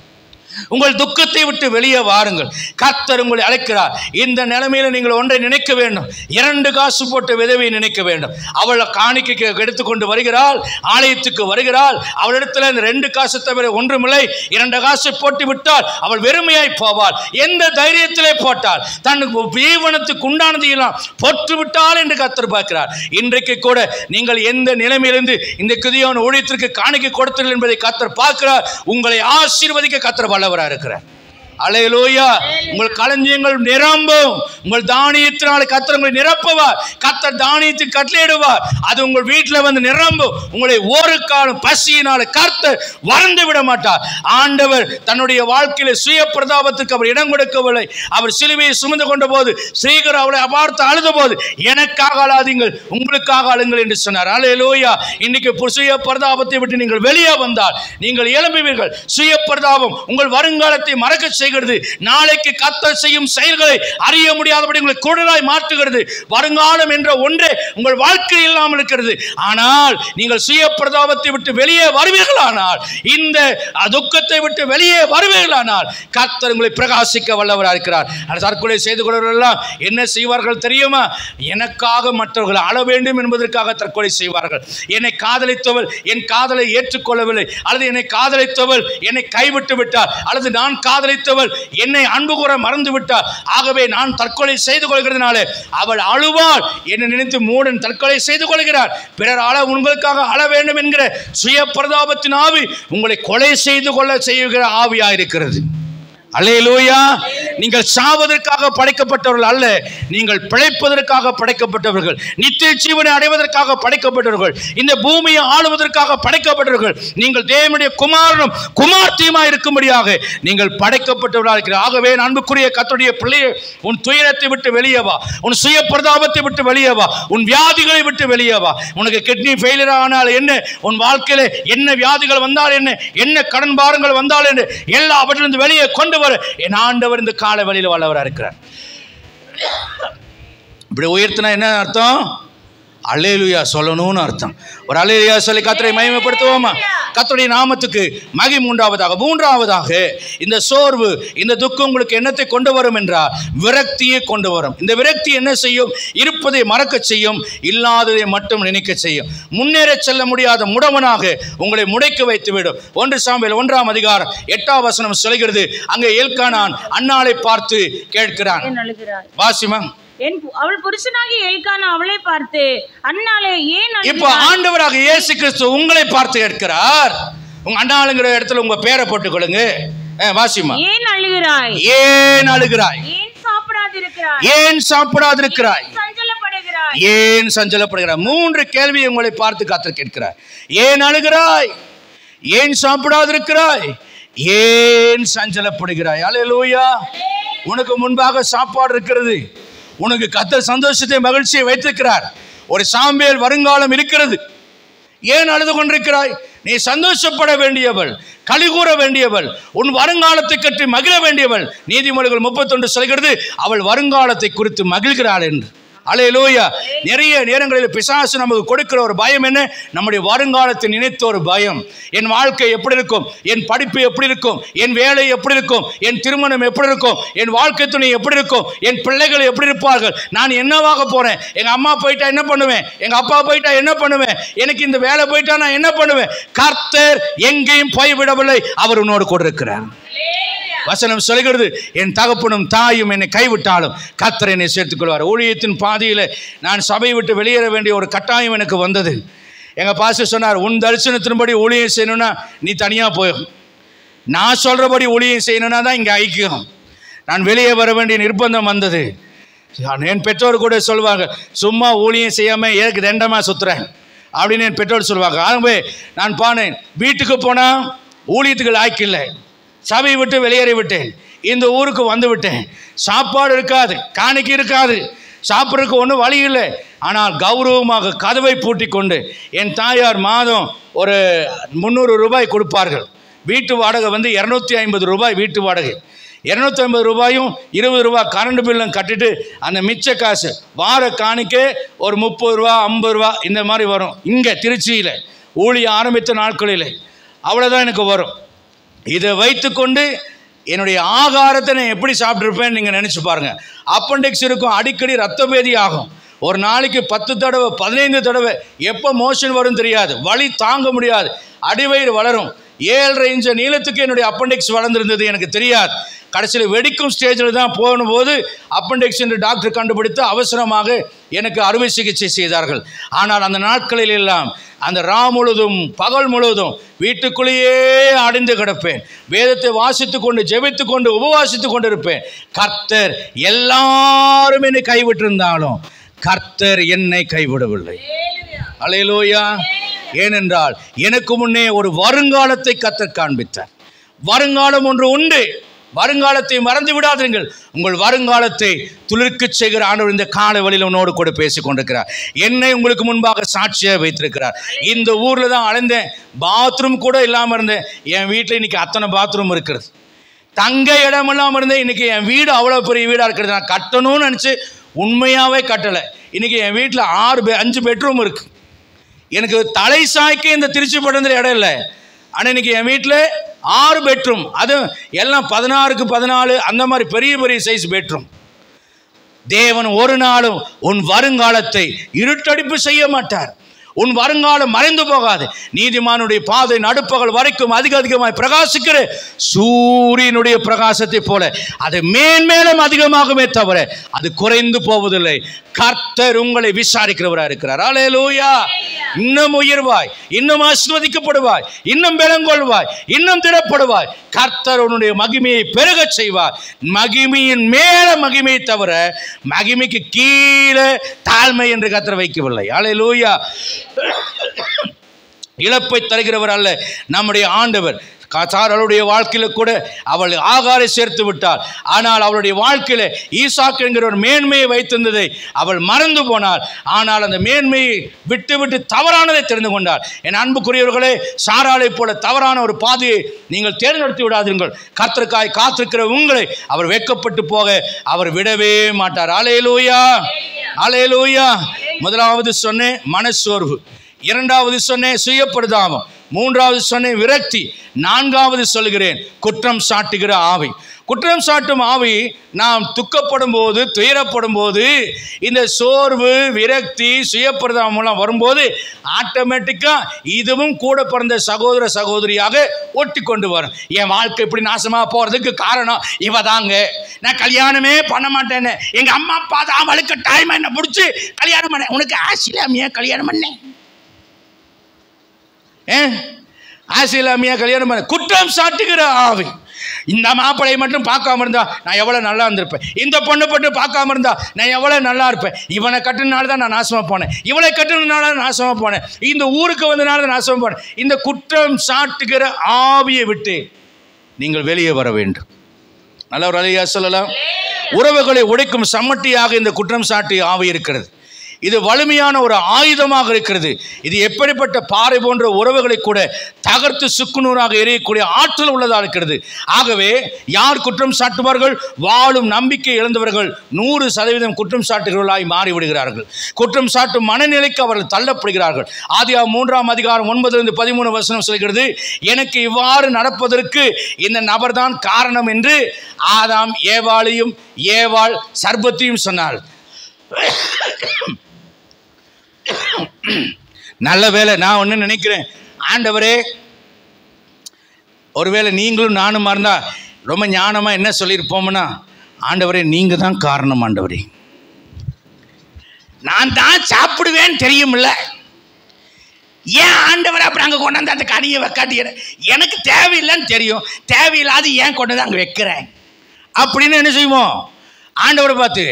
உங்கள் துக்கத்தை விட்டு வெளியே வாருங்கள். கர்த்தர் உங்களை அழைக்கிறார். இந்த நிலைமையில நீங்கள் ஒன்றை நினைக்க வேண்டும், 2 காசு போட்ட விதவை நினைக்க வேண்டும். அவள் காணிக்கைக்கு எடுத்துக்கொண்டு வருகிறாள், ஆலயத்துக்கு வருகிறாள். அவளிடத்தில் இந்த 2 காசு தவிர ஒன்றுமில்லை. 2 காசு போட்டு விட்டால் அவள் வெறுமையாய் போவாள். எந்த தைரியத்திலே போட்டால்? தனக்கு ஜீவனத்துக்கு உண்டானது எல்லாம் போட்டு விட்டாள் என்று கர்த்தர் பார்க்கிறார். இன்றைக்கு கூட நீங்கள் எந்த நிலைமையிலிருந்து இந்த கிதியோன் ஊழியத்திற்கு காணிக்கை கொடுத்தீர்கள் என்பதை கர்த்தர் பார்க்கிறார். உங்களை ஆசீர்வதிக்க கர்த்தர் வல்லவராக இருக்கிறார். அல்லேலூயா. உங்கள் களஞ்சியங்கள் நிரம்பும். உங்கள் தானியத்தினால் கர்த்தர் உங்களை நிரப்புவார். கர்த்தர் தானியத்தை கட்டளையிடுவார், அது உங்கள் வீட்டில் வந்து நிரம்பும். உங்களை ஒரு காலம் பசியினால் கர்த்தர் வறண்டு விட மாட்டார். ஆண்டவர் தன்னுடைய வாழ்க்கையில சுய பிரதாபத்துக்கு அவர் இடம் கொடுக்கவில்லை. அவர் சிலுவையை சுமந்து கொண்ட போது ஸ்ரீகர் அவளை அபார்த்து அழுத போது, எனக்காக அழாதீங்கள், உங்களுக்காக அழுங்கள் என்று சொன்னார். அல்லேலூயா. இன்னைக்கு சுய பிரதாபத்தை விட்டு நீங்கள் வெளியே வந்தால் நீங்கள் எழும்புவீர்கள். சுய பிரதாபம் உங்கள் வருங்காலத்தை மறக்க செய்கிறது. நாளைக்கு கர்த்தர் செய்யும் செயல்களை அறிய முடியாதபடி உங்களை குருடாய் மாற்றுகிறது. வருங்காலம் என்ற ஒன்றே உங்கள் வாழ்க்கை இல்லாமல் இருக்கிறது. ஆனால் நீங்கள் சுய பிரதாபத்தை விட்டு வெளியே வருவீர்களானால், இந்த துக்கத்தை விட்டு வெளியே வருவீர்களானால், கர்த்தர் உங்களை பிரகாசிக்க வல்லவராக இருக்கிறார். தற்கொலை செய்து கொள்வதெல்லாம் என்ன செய்வார்கள் தெரியுமா? எனக்காக மற்றவர்கள் அழ வேண்டும் என்பதற்காக தற்கொலை செய்வார்கள். என்னை காதலித்தவள் என் காதலை ஏற்றுக்கொள்ளவில்லை, அல்லது என்னை காதலித்தவள் என்னை கைவிட்டு விட்டார், அல்லது நான் காதலித்தவள் என்னை அன்பு கூற மறந்து விட்டார், ஆகவே நான் தற்கொலை செய்து கொள்கிறதுனால அவள் அழுவாள் என்று நினைத்து மூடன் தற்கொலை செய்து கொள்கிறார். பிறர் அழ உங்களுக்காக அழ வேண்டும் என்கிற சுய பிரதாபத்தின் ஆவி உங்களை கொலை செய்து கொள்ள செய்கிற ஆவியாயிருக்கிறது. அல்லேலூயா. நீங்கள் சாவதற்காக படைக்கப்பட்டவர்கள் அல்ல, நீங்கள் பிழைப்பதற்காக படைக்கப்பட்டவர்கள், நித்திய ஜீவனை அடைவதற்காக படைக்கப்பட்டவர்கள், இந்த பூமியை ஆளுவதற்காக படைக்கப்பட்டவர்கள். நீங்கள் தேவனுடைய குமாரனும் குமார்த்தியுமாய் இருக்கும்படியாக நீங்கள் படைக்கப்பட்டவர்களாக இருக்கிறார். ஆகவே அன்புக்குரிய கர்த்தருடைய பிள்ளையே, உன் துயரத்தை விட்டு வெளியே வா, உன் சுய பிரதாபத்தை விட்டு வெளியே வா, உன் வியாதிகளை விட்டு வெளியே வா. உனக்கு கிட்னி ஃபெயிலியர் ஆனால் என்ன, உன் வாழ்க்கையில என்ன வியாதிகள் வந்தால் என்ன, என்ன கடன் பாரங்கள் வந்தால் என்ன, எல்லாவற்றிலிருந்து வெளியே கொண்டு என் ஆண்டவர் இந்த கால வழியில் வல்லவராக இருக்கிறார். இப்படி உயர்த்தினா என்ன அர்த்தம்? அல்லேலூயா சொல்லணும்னு அர்த்தம். ஒரு அல்லேலூயா சொல்லி கர்த்தரை மகிமைப்படுத்துவோமா? கர்த்தருடைய நாமத்துக்கு மகிமை உண்டாவதாக. மூன்றாவதாக, இந்த சோர்வு, இந்த துக்கம் உங்களுக்கு என்னத்தை கொண்டு வரும் என்றால் விரக்தியை கொண்டு வரும். இந்த விரக்தி என்ன செய்யும்? இருப்பதை மறக்க செய்யும், இல்லாததை மட்டும் நினைக்க செய்யும். முன்னேற செல்ல முடியாத முடவனாக உங்களை முடைக்க வைத்துவிடும். 1 சாமுவேல் 1ஆம் அதிகாரம் 8ஆம் வசனம் சொல்கிறது, அங்கே எல்கானான் அன்னாளை பார்த்து கேட்கிறான். வாசிமா. அவள் புருஷனாகிய எல்கானா அவளை பார்த்து, அன்னாளே ஏன் அழுகிறாய்? இப்போ ஆண்டவராக இயேசு கிறிஸ்து உங்களை பார்த்து கேட்கிறார். உங்க அண்ணாளுங்கிற இடத்துல உங்க பேரை போட்டுக்கொள்ளுங்க. வாசிமா. ஏன் அழுகிறாய்? ஏன் அழுகிறாய்? ஏன் சாப்பிடாதிருக்கிறாய்? ஏன் சாப்பிடாதிருக்கிறாய்? சஞ்சலப்படுகிறாய்? ஏன் சஞ்சலப்படுகிறாய்? 3 கேள்வியை உங்களை பார்த்து கர்த்தர் கேட்கிறார். ஏன் அழுகிறாய்? ஏன் சாப்பிடாதிருக்கிறாய்? ஏன் சஞ்சலப்படுகிறாய்? அல்லேலூயா. உனக்கு முன்பாக சாப்பாடு இருக்கிறது. உனக்கு கர்த்தர் சந்தோஷத்தை மகிழ்ச்சியை வைத்திருக்கிறார். ஒரு சாம்பேல் வருங்காலம் இருக்கிறது. ஏன் அழுது கொண்டிருக்கிறாய்? நீ சந்தோஷப்பட வேண்டியவள், களிகூற வேண்டியவள், உன் வருங்காலத்தை பற்றி மகிழ வேண்டியவள். நீதிமொழிகள் 31 சொல்கிறது, அவள் வருங்காலத்தை குறித்து மகிழ்கிறாள் என்று. அல்லேலூயா. நிறைய நேரங்களில் பிசாசு நமக்கு கொடுக்கிற ஒரு பயம் என்ன? நம்முடைய வருங்காலத்தை நினைத்த ஒரு பயம். என் வாழ்க்கை எப்படி இருக்கும்? என் படிப்பு எப்படி இருக்கும்? என் வேலை எப்படி இருக்கும்? என் திருமணம் எப்படி இருக்கும்? என் வாழ்க்கை துணை எப்படி இருக்கும்? என் பிள்ளைகள் எப்படி இருப்பார்கள்? நான் என்னவாக போறேன்? எங்க அம்மா போயிட்டா என்ன பண்ணுவேன்? எங்க அப்பா போயிட்டா என்ன பண்ணுவேன்? எனக்கு இந்த வேலை போயிட்டா நான் என்ன பண்ணுவேன்? கர்த்தர் எங்கேயும் போய்விடவில்லை, அவர் உன்னோடு கூட இருக்கிறார். வசனம் சொல்கிறது, என் தகப்பனும் தாயும் என்னை கைவிட்டாலும் கர்த்தர் என்னை சேர்த்துக் கொள்வார். ஊழியத்தின் பாதியில் நான் சபையை விட்டு வெளியேற வேண்டிய ஒரு கட்டாயம் எனக்கு வந்தது. எங்கள் பாஸ்டர் சொன்னார், உன் தரிசனத்தின்படி ஊழியம் செய்யணும்னா நீ தனியாக போயும், நான் சொல்கிறபடி ஊழியம் செய்யணும்னா தான் இங்கே ஐக்கியம். நான் வெளியே வர வேண்டிய நிர்பந்தம் வந்தது. என் பெற்றோர் கூட சொல்லுவாங்க, சும்மா ஊழியம் செய்யாமல் ஏற்கு தண்டமாக சுற்றுறேன் அப்படின்னு என் பெற்றோர் சொல்லுவாங்க. ஆகவே நான் போனேன். வீட்டுக்கு போனால் ஊழியத்துக்கு லாய்க்கில்லை. சபையை விட்டு வெளியேறி விட்டேன். இந்த ஊருக்கு வந்து விட்டேன். சாப்பாடு இருக்காது, காணிக்கை இருக்காது, சாப்பிட்றதுக்கு ஒன்றும் வழி இல்லை. ஆனால் கௌரவமாக கதவை பூட்டி கொண்டு என் தாயார் மாதம் ஒரு 300 ரூபாய் கொடுப்பார்கள். வீட்டு வாடகை வந்து 250 ரூபாய் வீட்டு வாடகை. 250 ரூபாயும் 20 ரூபா கரண்ட் பில்லும் கட்டிட்டு அந்த மிச்ச காசு வார காணிக்கை ஒரு 30 ரூபா 50 ரூபா இந்த மாதிரி வரும். இங்கே திருச்சியில் ஊழியம் ஆரம்பித்த நாட்களில் அவ்வளோதான் எனக்கு வரும். இதை வைத்துக்கொண்டு என்னுடைய ஆகாரத்தை நான் எப்படி சாப்பிட்ருப்பேன்னு நீங்கள் நினச்சி பாருங்கள். அப்பெண்டிக்ஸ் இருக்கும், அடிக்கடி ரத்த பேதி ஆகும். ஒரு நாளைக்கு 10 தடவை 15 தடவை எப்போ மோஷன் வரும் தெரியாது, வலி தாங்க முடியாது, அடிவயிறு வளரும். 7.5 இன்ச் நீளத்துக்கு என்னுடைய அப்பெண்டிக்ஸ் வளர்ந்துருந்தது, எனக்கு தெரியாது. கடைசியில் வெடிக்கும் ஸ்டேஜில் தான் போகும்போது அப்பெண்டிக்ஸ் என்று டாக்டர் கண்டுபிடித்து அவசரமாக எனக்கு அறுவை சிகிச்சை செய்தார்கள். ஆனால் அந்த நாட்களில் எல்லாம் அந்த முழுதும் பகல் முழுவதும் வீட்டுக்குள்ளேயே அடைந்து கிடப்பேன். வேதத்தை வாசித்து கொண்டு ஜெபித்து கொண்டு உபவாசித்து கொண்டு இருப்பேன். கர்த்தர் எல்லாரும் என்னை கைவிட்டிருந்தாலும் கர்த்தர் என்னை கைவிடவில்லை. அல்லேலூயா. ஏனென்றால் எனக்கு முன்னே ஒரு வருங்காலத்தை கர்த்தர் காண்பித்தார். வருங்காலம் ஒன்று உண்டு. வருங்காலத்தை மறந்து விடாதீர்கள். உங்கள் வருங்காலத்தை துளிர்க்க செய்கிற ஆண்டவர் இந்த காலை வழியில் உன்னோடு கூட பேசி கொண்டிருக்கிறார். என்னை உங்களுக்கு முன்பாக சாட்சியாக வைத்திருக்கிறார். இந்த ஊரில் தான் அலைந்தேன், பாத்ரூம் கூட இல்லாமல் இருந்தேன். என் வீட்டில் இன்னைக்கு அத்தனை பாத்ரூம் இருக்கிறது. தங்க இடம் இல்லாமல் இருந்தேன். இன்னைக்கு என் வீடு அவ்வளோ பெரிய வீடாக இருக்கிறது. நான் கட்டணும்னு நினச்சி உண்மையாகவே கட்டலை. இன்னைக்கு என் வீட்டில் 5 பெட்ரூம் இருக்கு. எனக்கு தலை சாய்க்க இந்த திருச்சி பட்டணத்தில் இடம் இல்லை. ஆனால் இன்னைக்கு என் வீட்டில் 6 பெட்ரூம், அதுவும் எல்லாம் 16க்கு 14 அந்த மாதிரி பெரிய பெரிய சைஸ் பெட்ரூம். தேவன் ஒரு நாளும் உன் வருங்காலத்தை இருட்டடிப்பு செய்ய மாட்டார். உன் வருங்காலம் மறைந்து போகாது. நீதிமானுடைய பாதை நடுப்பகல் வரைக்கும் அதிகமாய் பிரகாசிக்கிற சூரியனுடைய பிரகாசத்தை போல அது மேன்மேலும் அதிகமாகவே தவிர அது குறைந்து போவதில்லை. கர்த்தர் உங்களை விசாரிக்கிறவராக இருக்கிறார். அல்லேலூயா. இன்னும் உயர்வாய், இன்னும் ஆசீர்வதிக்கப்படுவாய், இன்னும் பலங்கொள்வாய், இன்னும் திடப்படுவாய். கர்த்தர் உன்னுடைய மகிமையை பெருக செய்வார். மகிமையின் மேல மகிமையை தவிர மகிமைக்கு கீழே தாழ்மை என்று கர்த்தர் வைக்கவில்லை. அல்லேலூயா. இழப்பை தருகிறவர் அல்ல நம்முடைய ஆண்டவர். அவளுடைய வாழ்க்கையில் கூட அவள் ஆகாரை சேர்த்து விட்டாள். ஆனால் அவளுடைய வாழ்க்கையில் ஈசாக்கு என்கிற ஒரு மேன்மையை வைத்திருந்ததை அவள் மறந்து போனாள். ஆனால் அந்த மேன்மையை விட்டு தவறானதை தெரிந்து கொண்டாள். என் அன்புக்குரியவர்களே, சாராளை போல தவறான ஒரு பாதையை நீங்கள் தேர்ந்தெடுத்து விடாதீர்கள். கர்த்தருக்காய் காத்திருக்கிற உங்களை அவர் வெட்கப்பட்டு போக அவர் விடவே மாட்டார். அல்லேலூயா, அல்லேலூயா. முதலாவது சொன்னேன் மனச்சோர்வு, 2வது சொன்னேன் சுயப்படுதாமம், 3வது சொன்னேன் விரக்தி, 4வது சொல்கிறேன் குற்றம் சாட்டுகிற ஆவி. குற்றம் சாட்டும் ஆவி நாம் துக்கப்படும் போது, துயரப்படும் போது, இந்த சோர்வு, விரக்தி, சுயப்பிரதாமெல்லாம் வரும்போது ஆட்டோமேட்டிக்காக இதுவும் கூட பிறந்த சகோதர சகோதரியாக ஒட்டி கொண்டு வரும். என் வாழ்க்கை இப்படி நாசமாக போகிறதுக்கு காரணம் இவ தாங்க, நான் கல்யாணமே பண்ண மாட்டேன்னு எங்கள் அம்மா அப்பா தான் அவளுக்கு டைம் என்ன பிடிச்சி கல்யாணம் பண்ணேன், உனக்கு ஆசிலாமியா கல்யாணம் பண்ணேன், ஆசிலாமியா கல்யாணம் பண்ண. குற்றம் சாட்டுகிற ஆவி. இந்த மாப்பிள்ளையை மட்டும் பார்க்காம இருந்தா நான் எவ்வளோ நல்லா இருந்திருப்பேன், இந்த பொண்ணு மட்டும் பார்க்காம இருந்தா நான் எவ்வளோ நல்லா இருப்பேன், இவனை கட்டுனால தான் நான் நாசமாக போனேன், இவளை கட்டுனால தான் நாசமாக போனேன், இந்த ஊருக்கு வந்தனால தான் நாசமாக போனேன். இந்த குற்றம் சாட்டுகிற ஆவியை விட்டு நீங்கள் வெளியே வர வேண்டும். நல்ல ஒரு அலையா சொல்லலாம். உறவுகளை உடைக்கும் சம்மட்டியாக இந்த குற்றம் சாட்டி ஆவி இருக்கிறது. இது வலிமையான ஒரு ஆயுதமாக இருக்கிறது. இது எப்படிப்பட்ட பாறை போன்ற உறவுகளை கூட தகர்த்து சுக்குநூறாக எரியக்கூடிய ஆற்றல் உள்ளதாக இருக்கிறது. ஆகவே யார் குற்றம் சாட்டுவார்கள்? வாழும் நம்பிக்கை இழந்தவர்கள் 100% குற்றம் சாட்டுகிறவர்களாய் மாறிவிடுகிறார்கள். குற்றம் சாட்டும் மனநிலைக்கு அவர்கள் தள்ளப்படுகிறார்கள். ஆதியாகமம் 3ஆம் அதிகாரம் 9-13 வசனம் சொல்கிறது, எனக்கு இவ்வாறு நடப்பதற்கு இந்த நபர்தான் காரணம் என்று ஆதாம் ஏவாளையும் ஏவாள் சர்ப்பத்தையும் சொன்னாள். நல்ல வேலை. நான் ஒன்று நினைக்கிறேன், ஆண்டவரே, ஒருவேளை நீங்களும் நானும் இருந்தா ரொம்ப ஞானமாக என்ன சொல்லியிருப்போம்னா, ஆண்டவரே நீங்கள் தான் காரணம், ஆண்டவரே நான் தான் சாப்பிடுவேன்னு தெரியுமில்ல, ஏன் ஆண்டவரை அப்படி அங்கே கொண்டாந்து அந்த கனியை வைக்காட்டி, எனக்கு தேவையில்லைன்னு தெரியும், தேவையில்லாது ஏன் கொண்டாந்து அங்கே வைக்கிறேன் அப்படின்னு என்ன செய்வோம்? ஆண்டவரை பார்த்து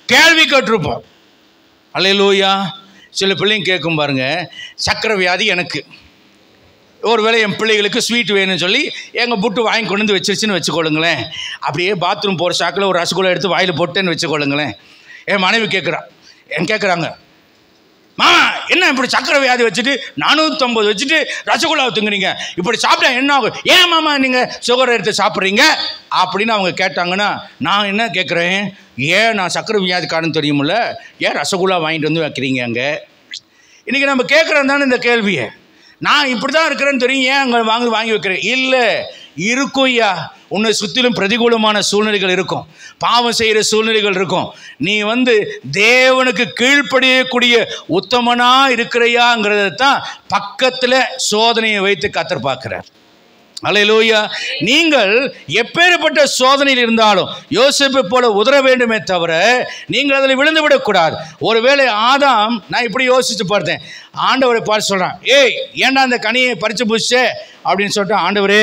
கேள்வி கேட்டிருப்போம். அல்லேலூயா. சில பிள்ளைங்க கேட்கும் பாருங்க, சக்கரை வியாதி எனக்கு, ஒருவேளை என் பிள்ளைகளுக்கு ஸ்வீட் வேணும்னு சொல்லி எங்கள் புட்டு வாங்கி கொண்டு வந்து வச்சிருச்சுன்னு வச்சுக்கொள்ளுங்களேன். அப்படியே பாத்ரூம் போகிற சாக்கில் ஒரு ரசகுல்லா எடுத்து வாயில் போட்டேன்னு வச்சுக்கொள்ளுங்களேன். என் மனைவி கேட்குறாங்க, மாமா என்ன இப்படி சக்கரை வியாதி வச்சுட்டு 450 வச்சுட்டு ரசகுல்லாவை திங்குறீங்க, இப்படி சாப்பிட்டா என்ன ஆகும், ஏன் மாமா நீங்கள் சுகரை எடுத்து சாப்பிட்றீங்க அப்படின்னு அவங்க கேட்டாங்கன்னா நான் என்ன கேட்குறேன், ஏன் நான் சக்கரை வியாதிக்காரன்னு தெரியுமில்ல, ஏன் ரசகுல்லா வாங்கிட்டு வந்து வைக்கிறீங்க அங்கே? இன்றைக்கி நம்ம கேட்குறோம் தானே இந்த கேள்வியை. நான் இப்படி தான் இருக்கிறேன்னு தெரியும், ஏன் அங்கே வாங்கி வைக்கிறேன்? இல்லை, இருக்கும் ஐயா, உன்னை சுற்றிலும் பிரதிகூலமான சூழ்நிலைகள் இருக்கும், பாவம் செய்கிற சூழ்நிலைகள் இருக்கும். நீ தேவனுக்கு கீழ்ப்படியக்கூடிய உத்தமனா இருக்கிறையாங்கிறத தான் பக்கத்தில் சோதனையை வைத்து கர்த்தர் பார்க்கிறார். அல்லேலூயா. நீங்கள் எப்பேற்பட்ட சோதனையில் இருந்தாலும் யோசேப்பை போல உதற வேண்டுமே தவிர நீங்கள் அதில் விழுந்து விடக்கூடாது. ஒருவேளை ஆதாம், நான் இப்படி யோசித்து பார்த்தேன், ஆண்டவரை பார்த்து சொல்கிறான், ஏய் ஏன்டா அந்த கனியை பறித்து புடிச்சே அப்படின்னு சொல்லிட்டு, ஆண்டவரே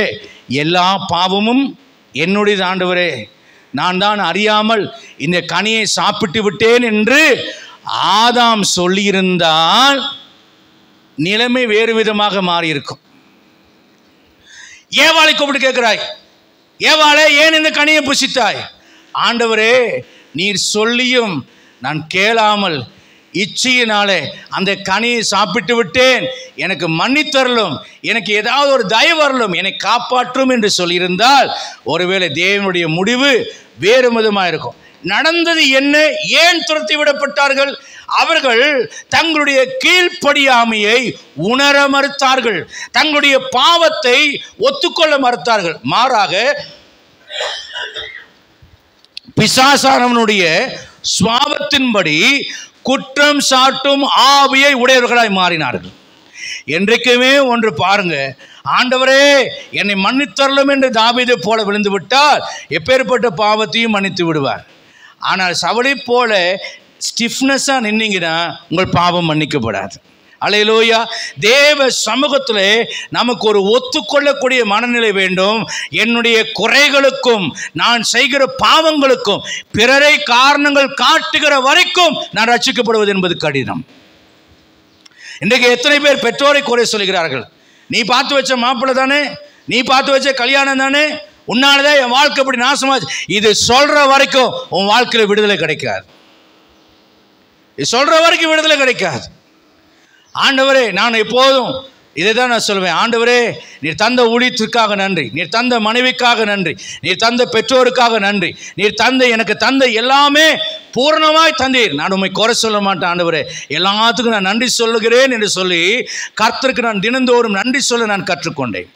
எல்லா பாவமும் என்னுடையது ஆண்டவரே, நான் தான் அறியாமல் இந்த கனியை சாப்பிட்டு விட்டேன் என்று ஆதாம் சொல்லியிருந்தால் நிலைமை வேறு விதமாக மாறியிருக்கும். ஏவாளை கூப்பிட்டு கேட்கிறாய், ஏவாளே ஏன் இந்த கனியை புசித்தாய்? ஆண்டவரே நீர் சொல்லியும் நான் கேளாமல் இச்சையினாலே அந்த கனியை சாப்பிட்டு விட்டேன், எனக்கு மன்னித்தரலும், எனக்கு ஏதாவது ஒரு தயவு வரலும், என்னை காப்பாற்றும் என்று சொல்லியிருந்தால் ஒருவேளை தேவனுடைய முடிவு வேறு விதமாக இருக்கும். நடந்தது என்ன? ஏன் துரத்தி விடப்பட்டார்கள்? அவர்கள் தங்களுடைய கீழ்ப்படியாமையை உணர மறுத்தார்கள், தங்களுடைய பாவத்தை ஒத்துக்கொள்ள மறுத்தார்கள். மாறாக பிசாசானவனுடைய சுபாவத்தின்படி குற்றம் சாட்டும் ஆவியை உடையவர்களாய் மாறினார்கள். என்றைக்குமே ஒன்று பாருங்க, ஆண்டவரே என்னை மன்னித்தரலும் என்று தாவீதை போல விழுந்து விட்டால் எப்பேற்பட்ட பாவத்தையும் மன்னித்து விடுவார். ஆனால் சவுலை போல ஸ்டிஃப்னஸாக நின்னீங்கன்னா உங்கள் பாவம் மன்னிக்கப்படாது. அல்லேலூயா. தேவ சமூகத்தில் நமக்கு ஒரு ஒத்துக்கொள்ளக்கூடிய மனநிலை வேண்டும். என்னுடைய குறைகளுக்கும் நான் செய்கிற பாவங்களுக்கும் பிறரை காரணங்கள் காட்டுகிற வரைக்கும் நான் ரட்சிக்கப்படுவது என்பது கடினம். இன்றைக்கு எத்தனை பேர் பெற்றோரை குறை சொல்கிறார்கள்? நீ பார்த்து வச்ச மாப்பிள்ளை தானே, நீ பார்த்து வச்ச கல்யாணம் தானே, உன்னாலதான் என் வாழ்க்கை இப்படி நாசமாச்சு. இது சொல்ற வரைக்கும் உன் வாழ்க்கையில் விடுதலை கிடைக்காது. இது சொல்ற வரைக்கும் விடுதலை கிடைக்காது. ஆண்டவரே, நான் எப்போதும் இதை தான் நான் சொல்வேன், ஆண்டவரே நீர் தந்த ஊழியத்திற்காக நன்றி, நீர் தந்த மனைவிக்காக நன்றி, நீர் தந்த பெற்றோருக்காக நன்றி, நீர் தந்த எனக்கு தந்த எல்லாமே பூரணமாய் தந்தீர். நான் உண்மை குறை சொல்ல மாட்டேன் ஆண்டவரே, எல்லாத்துக்கும் நான் நன்றி சொல்லுகிறேன் என்று சொல்லி கர்த்தருக்கு நான் தினந்தோறும் நன்றி சொல்ல நான் கற்றுக்கொண்டேன்.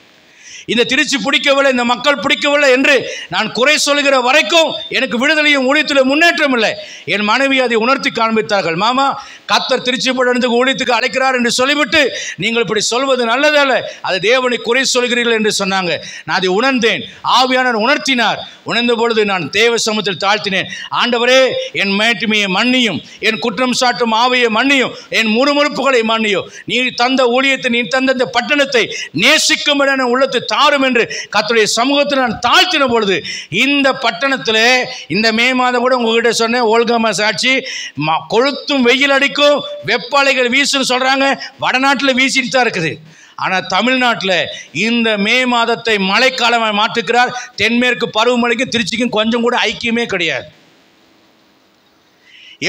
இந்த திருச்சி பிடிக்கவில்லை, இந்த மக்கள் பிடிக்கவில்லை என்று நான் குறை சொல்லுகிற வரைக்கும் எனக்கு விடுதலையும் ஊழியத்திலும் முன்னேற்றம் இல்லை. என் மனைவி அதை உணர்த்தி காண்பித்தார்கள். மாமா கர்த்தர் திருச்சிபுரத்துக்கு ஊழியத்துக்கு அழைக்கிறார் என்று சொல்லிவிட்டு நீங்கள் இப்படி சொல்வது நல்லதல்ல, அது தேவனை குறை சொல்கிறீர்கள் என்று சொன்னாங்க. நான் அதை உணர்ந்தேன். ஆவியானவர் உணர்த்தினார். உணர்ந்த பொழுது நான் தேவ சமூகத்தில் தாழ்த்தினேன். ஆண்டவரே, என் மேட்டுமையை மன்னியும், என் குற்றம் சாட்டும் ஆவியை மன்னியும், என் முறுமுறுப்புகளை மன்னியும். நீ தந்த ஊழியத்தை, நீ தந்த இந்த பட்டணத்தை நேசிக்கும் உள்ளத்தை தாரும் என்று கர்த்தருடைய சமூகத்தில் நான் தாழ்த்தின பொழுது இந்த பட்டணத்தில் இந்த மே மாதம் கூட உங்ககிட்ட சொன்னேன், ஓல்காமா சாட்சி, கொளுத்தும் வெயில் அடிக்கும், வெப்பாலைகள் வீசுன்னு சொல்றாங்க. வடநாட்டில் வீசிட்டு தான் இருக்குது. ஆனால் தமிழ்நாட்டில் இந்த மே மாதத்தை மழைக்காலமாக மாற்றுக்கிறார். தென்மேற்கு பருவமழைக்கும் திருச்சிக்கும் கொஞ்சம் கூட ஐக்கியமே கிடையாது.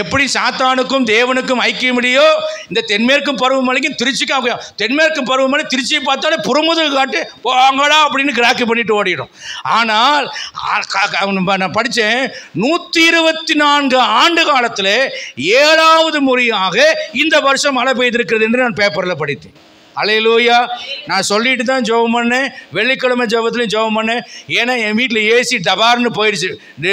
எப்படி சாத்தானுக்கும் தேவனுக்கும் ஐக்கியம் இல்லையோ, இந்த தென்மேற்கும் பருவமழைக்கும் திருச்சிக்கும். தென்மேற்கு பருவமழை திருச்சியை பார்த்தாலே புறமுதுகு காட்டு போங்களா அப்படின்னு கிராக்கி பண்ணிட்டு ஓடிடும். ஆனால் நான் படித்தேன், 124 ஆண்டு காலத்தில் 7வது முறையாக இந்த வருஷம் மழை பெய்திருக்கிறது என்று நான் பேப்பரில் படித்தேன். அல்லேலூயா. நான் சொல்லிட்டு தான் ஜெபம் பண்ணேன். வெள்ளிக்கிழமை ஜெபத்துலையும் ஜெபம் பண்ணேன். ஏன்னா என் வீட்டில் ஏசி டபார்னு போயிடுச்சு,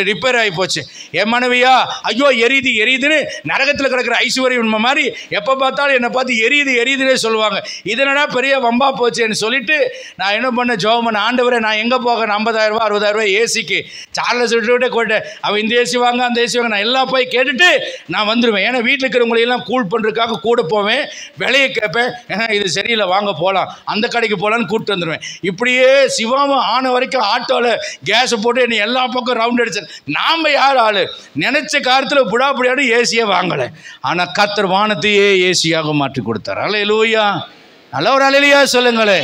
ரிப்பேர் ஆகி போச்சு. என் மனைவியா, ஐயோ எரியுதுன்னு நரகத்தில் கிடக்கிற ஐஸ்வர்யம் மாதிரி எப்போ பார்த்தாலும் என்னை பார்த்து எரியுதுன்னே சொல்லுவாங்க. இதனடா பெரிய வம்பா போச்சுன்னு சொல்லிட்டு நான் என்ன பண்ண, ஜெபம் பண்ண, ஆண்டவரே நான் எங்கே போக, 50,000 ரூபா 60,000 ரூபாய் ஏசிக்கு சார்லஸ் விட்டு கொண்டேன். அவன் இந்த ஏசி வாங்க, அந்த ஏசி வாங்க, நான் எல்லாம் போய் கேட்டுட்டு நான் வந்துடுவேன். ஏன்னா வீட்டில் இருக்கிறவங்களையெல்லாம் கூல் பண்ணுறதுக்காக கூட போவேன், விலையை கேட்பேன். ஏன்னா இது சரி இல்லை, வாங்க போகலாம், அந்த கடைக்கு போகலான்னு கூப்பிட்டு வந்துடுவேன். இப்படியே சிவாம ஆன வரைக்கும் ஆட்டோவில் கேஸை போட்டு என்னை எல்லா பக்கம் ரவுண்ட் அடிச்சேன். நாம் யார் ஆள், நினைச்ச காலத்தில் புடாபுடியாடு ஏசியை வாங்கலை. ஆனால் கர்த்தர் வானத்தையே ஏசியாக மாற்றி கொடுத்தார். அல்லேலூயா. நல்லவர் அல்லேலூயா சொல்லுங்களேன்.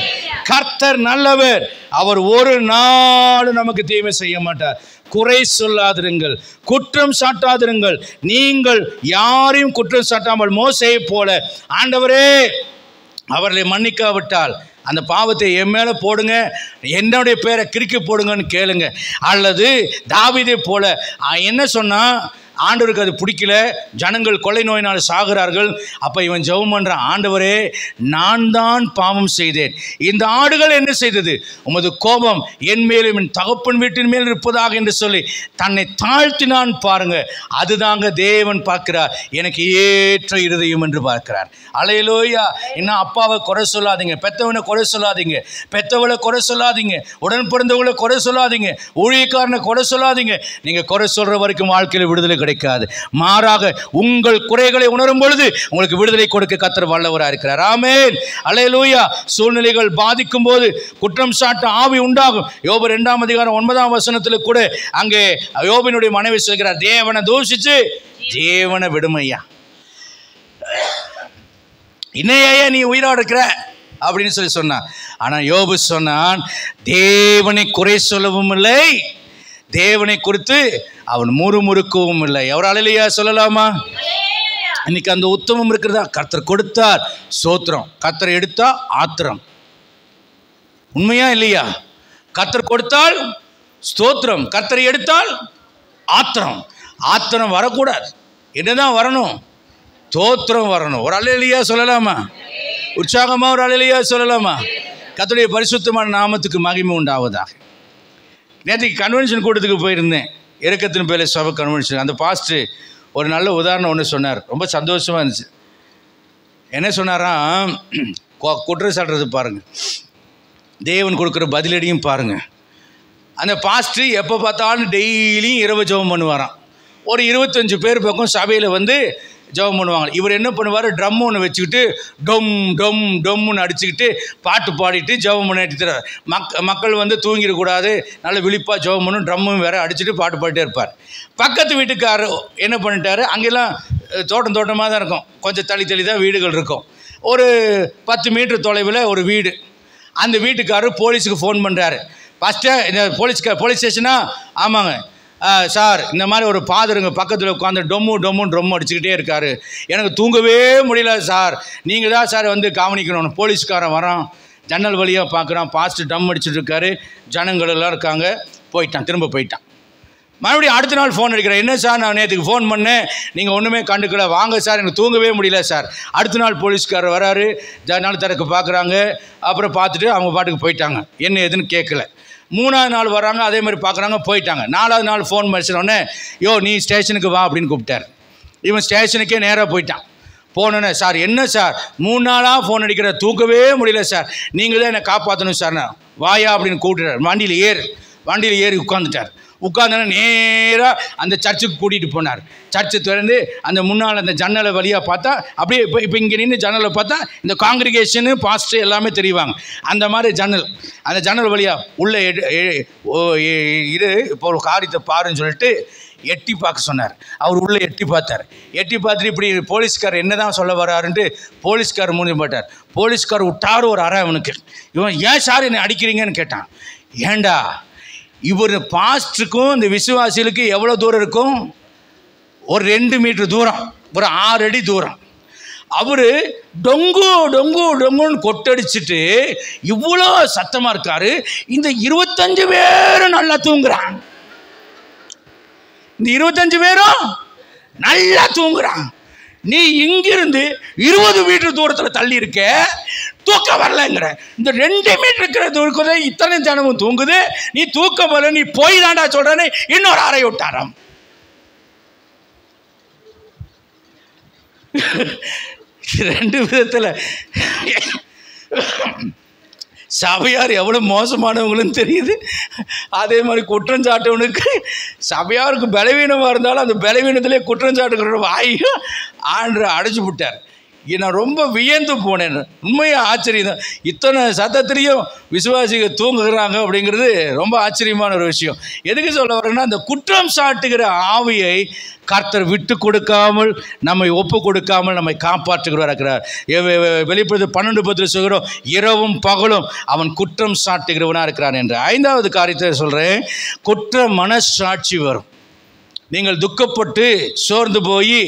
கர்த்தர் நல்லவர். அவர் ஒரு நாள் நமக்கு தீமை செய்ய மாட்டார். குறை சொல்லாதிருங்கள், குற்றம் சாட்டாதிருங்கள். நீங்கள் யாரையும் குற்றம் சாட்டாமல் மோசேயை போல, ஆண்டவரே அவர்களை மன்னிக்காவிட்டால் அந்த பாவத்தை என் மேலே போடுங்க, என்னுடைய பேரை கிறுக்கி போடுங்கன்னு கேளுங்க. அல்லது தாவீதை போல என்ன சொன்னால், ஆண்டவருக்கு அது பிடிக்கல, ஜனங்கள் கொள்ளை நோயினால் சாகிறார்கள். அப்போ இவன் ஜெபம் பண்ணுறான், ஆண்டவரே நான் தான் பாவம் செய்தேன், இந்த ஆடுகள் என்ன செய்தது, உமது கோபம் என் மேலும் என் தகப்பன் வீட்டின் மேல் இருப்பதாக என்று சொல்லி தன்னை தாழ்த்தினான். பாருங்க, அதுதாங்க தேவன் பார்க்கிறார், எனக்கு ஏற்ற இருதயம் என்று பார்க்கிறார். அல்லேலூயா. இன்னும் அப்பாவை குறை சொல்லாதீங்க, பெத்தவனை குறை சொல்லாதீங்க, பெத்தவளை குறை சொல்லாதீங்க, உடன் பிறந்தவங்களை குறை சொல்லாதீங்க, ஊழியக்காரனை குறை சொல்லாதீங்க. நீங்கள் குறை சொல்கிற வரைக்கும் வாழ்க்கையில் விடுதலை கிடைக்காது. மாறாக உங்கள் குறைகளை உணரும் பொழுது உங்களுக்கு விடுதலை கொடுக்க கர்த்தர் வல்லவராக இருக்கிறார். ஆமென். அல்லேலூயா. சூழ்நிலைகள் பாதிக்கும் போது குற்றம் சாட்ட ஆவி உண்டாகும். யோபு 2ஆம் அதிகாரம் 9ஆம் வசனத்தில் கூட அங்கே யோபினுடைய மனைவி சொல்கிறார், தேவனை தூஷிச்சு தேவனை விடுமையா, இன்னையா நீ உயிரோடு இருக்கிற அப்படின்னு சொல்லி சொன்னான். ஆனால் யோபு சொன்னான், தேவனை குறை சொல்லவும் இல்லை, தேவனை குறித்து அவன் முறுமுறுக்கவும் இல்லை. எவரால் இல்லையா சொல்லலாமா? இன்னைக்கு அந்த உத்தமம் இருக்கிறதா? கர்த்தர் கொடுத்தார் சோத்திரம், கர்த்தர் எடுத்தா ஆத்திரம். உண்மையா இல்லையா? கர்த்தர் கொடுத்தால் ஸ்தோத்திரம், கர்த்தரை எடுத்தால் ஆத்திரம். ஆத்திரம் வரக்கூடாது. என்னதான் வரணும்? ஸ்தோத்திரம் வரணும். ஒரு அல்லேலூயா சொல்லலாமா? உற்சாகமா ஒரு அல்லேலூயா சொல்லலாமா? கர்த்தருடைய பரிசுத்தமான நாமத்துக்கு மகிமை உண்டாவதாக. நேற்றுக்கு கன்வென்ஷன் கூட்டத்துக்கு போயிருந்தேன், இரக்கத்தின் பேரில் சபை கன்வென்ஷன். அந்த பாஸ்டர் ஒரு நல்ல உதாரணம் ஒன்று சொன்னார், ரொம்ப சந்தோஷமாக இருந்துச்சு. என்ன சொன்னாராம், குற்றம் சாட்டுறது பாருங்கள், தேவன் கொடுக்குற பதிலடியும் பாருங்கள். அந்த பாஸ்டர் எப்போ பார்த்தாலும் டெய்லியும் இரவு ஜெபம் பண்ணுவாராம். ஒரு 25 பேர் பக்கம் சபையில் வந்து ஜெபம் பண்ணுவாங்க. இவர் என்ன பண்ணுவார், ட்ரம் ஒன்று வச்சுக்கிட்டு டொம் டொம் டொம்னு அடிச்சுக்கிட்டு பாட்டு பாடிட்டு ஜெபம் பண்ணிட்டு தரார். மக்கள் வந்து தூங்கிடக்கூடாது, நல்ல விழிப்பாக ஜெபம் பண்ணும், ட்ரம்மும் வேறு அடிச்சுட்டு பாட்டு பாடிட்டே இருப்பார். பக்கத்து வீட்டுக்காரர் என்ன பண்ணிட்டாரு, அங்கெல்லாம் தோட்டமாக தான் இருக்கும், கொஞ்சம் தள்ளி தான் வீடுகள் இருக்கும். ஒரு 10 மீட்டர் தொலைவில் ஒரு வீடு. அந்த வீட்டுக்காரர் போலீஸுக்கு ஃபோன் பண்ணுறாரு. ஃபஸ்ட்டு இந்த போலீஸ் ஸ்டேஷனா? ஆமாங்க சார், இந்த மாதிரி ஒரு பாதருங்க பக்கத்தில் உட்காந்து டொம்மு அடிச்சுக்கிட்டே இருக்கார், எனக்கு தூங்கவே முடியல சார், நீங்கள் தான் சார் வந்து கவனிக்கணும். போலீஸ்காரன் வரான், ஜன்னல் வழியாக பார்க்குறான், பாஸ்ட்டு டம் அடிச்சுட்டு இருக்காரு, ஜனங்கள் எல்லாம் இருக்காங்க. திரும்ப போயிட்டான். மறுபடியும் அடுத்த நாள் ஃபோன் அடிக்கிறேன், என்ன சார் நான் நேற்றுக்கு ஃபோன் பண்ணேன், நீங்கள் ஒன்றுமே கண்டுக்கல, வாங்க சார், எனக்கு தூங்கவே முடியல சார். அடுத்த நாள் போலீஸ்காரர் வராரு, ஜன்னல் திறக்க பார்க்குறாங்க, அப்புறம் பார்த்துட்டு அவங்க பாட்டுக்கு போயிட்டாங்க, என்ன எதுன்னு கேட்கல. 3ஆவது நாள் வராங்க, அதே மாதிரி பார்க்குறாங்க, போயிட்டாங்க. 4ஆவது நாள் ஃபோன் பண்ணிச்சோடனே, யோ நீ ஸ்டேஷனுக்கு வா அப்படின்னு கூப்பிட்டார். இவன் ஸ்டேஷனுக்கே நேராக போயிட்டான். போனேன்னு, சார் என்ன சார் 3 நாளாக ஃபோன் அடிக்கிற, தூக்கவே முடியல சார், நீங்கள் தான் என்னை காப்பாற்றணும் சார். நான் வாயா அப்படின்னு கூப்பிட்டுட்டார். வண்டியில் ஏறி உட்காந்துட்டார். உட்காந்தோன்னா நேராக அந்த சர்ச்சுக்கு கூட்டிகிட்டு போனார். சர்ச்சு திறந்து அந்த முன்னால் அந்த ஜன்னலை வழியாக பார்த்தா, அப்படியே இப்போ இங்கே நின்று ஜன்னலை பார்த்தா இந்த காங்கிரிகேஷனு பாஸ்டர் எல்லாமே தெரிவாங்க. அந்த மாதிரி அந்த ஜன்னல் வழியாக உள்ளே இது இப்போ ஒரு காரியத்தை பாருன்னு சொல்லிட்டு எட்டி பார்க்க சொன்னார். அவர் உள்ளே எட்டி பார்த்தார். எட்டி பார்த்துட்டு இப்படி போலீஸ்கார் என்ன தான் சொல்ல வர்றாருன்ட்டு போலீஸ்கார் மூஞ்சி போட்டார். போலீஸ்கார் விட்டார் ஒரு அறை அவனுக்கு. இவன் ஏன் சார் என்னை அடிக்கிறீங்கன்னு கேட்டான். ஏண்டா, இவர் பாஸ்டருக்கும் இந்த விசுவாசிகளுக்கு எவ்வளோ தூரம் இருக்கும்? ஒரு 2 மீட்டர் தூரம், ஒரு 6 அடி தூரம். அவர் டொங்கு டொங்கு டொங்குன்னு கொட்டடிச்சுட்டு இவ்வளோ சத்தமாக இருக்காரு. இந்த 25 பேரும் நல்லா தூங்குறான். இந்த 25 பேரும் நல்லா தூங்குறான். நீ இங்கிருந்து 20 மீட்டர் தூரத்தில் தள்ளி இருக்க, தூக்கம் வரலங்கிற. இந்த 2 மீட்டர் இருக்கிற தூரத்தில் இத்தனை ஜனமும் தூங்குது, நீ தூக்கம் வரல, நீ போய் தாண்டா சொல்றேன்னு இன்னொரு அறை விட்டாராம். ரெண்டு விதத்தில் சபையார் எவ்வளோ மோசமானவங்களும் தெரியுது. அதே மாதிரி குற்றம் சாட்டவனுக்கு சபையாருக்கு பலவீனமாக இருந்தாலும் அந்த பலவீனத்திலே குற்றம் சாட்டுகிற வாயும் ஆண்டு அடைச்சி விட்டார். நான் ரொம்ப வியந்து போனேன். உண்மையாக ஆச்சரியம் தான். இத்தனை சத்தத்திலையும் விசுவாசிகள் தூங்குகிறாங்க அப்படிங்கிறது ரொம்ப ஆச்சரியமான ஒரு விஷயம். எதுக்கு சொல்ல வரேன்னா, அந்த குற்றம் சாட்டுகிற ஆவியை கர்த்தர் விட்டு கொடுக்காமல், நம்மை ஒப்பு கொடுக்காமல் நம்மை காப்பாற்றுகிறவராக இருக்கிறார். வெளிப்படுத்த 12:10 சொல்கிறோம், இரவும் பகலும் அவன் குற்றம் சாட்டுகிறவனாக இருக்கிறான் என்று. 5வது காரியத்தை சொல்கிறேன், குற்ற மனசாட்சி வரும். நீங்கள் துக்கப்பட்டு சோர்ந்து போய்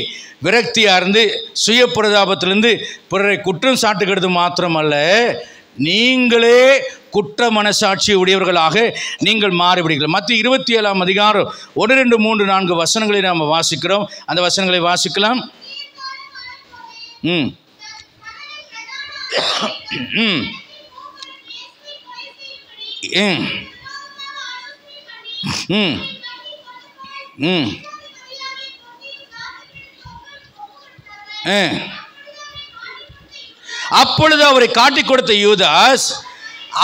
விரக்தியாக இருந்து சுய பிரதாபத்திலிருந்து பிறரை குற்றம் சாட்டுகிறது மாத்திரமல்ல, நீங்களே குற்ற மனசாட்சி உடையவர்களாக நீங்கள் மாறிவிடுங்கள். மத்திய 27ஆம் அதிகாரம் 1, 2, 3, 4 வசனங்களை நாம் வாசிக்கிறோம். அந்த வசனங்களை வாசிக்கலாம். ம் ம் ம் ம் அப்பொழுது அவரை காட்டிக் கொடுத்த யூதாஸ்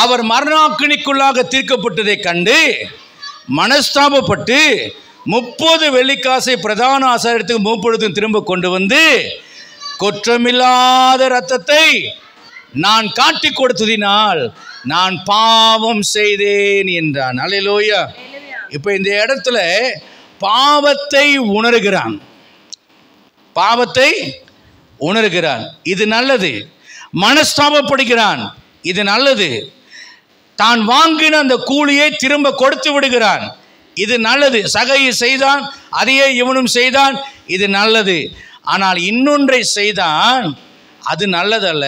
அவர் மரணாக்கினிக்குள்ளாக தீர்க்கப்பட்டதை கண்டு மனஸ்தாபப்பட்டு 30 வெள்ளிக்காசை பிரதான ஆசாரியத்துக்கு முப்பொழுதும் திரும்ப கொண்டு வந்து, குற்றமில்லாத இரத்தத்தை நான் காட்டிக் கொடுத்ததினால் நான் பாவம் செய்தேன் என்றான். அல்லேலூயா. இப்போ இந்த இடத்துல பாவத்தை உணர்கிறான், இது நல்லது. மனஸ்தாபப்படுகிறான், இது நல்லது. தான் வாங்கின அந்த கூலியை திரும்ப கொடுத்து விடுகிறான், இது நல்லது. சகையை செய்தான், அதையே இவனும் செய்தான், இது நல்லது. ஆனால் இன்னொன்றை செய்தான், அது நல்லதல்ல.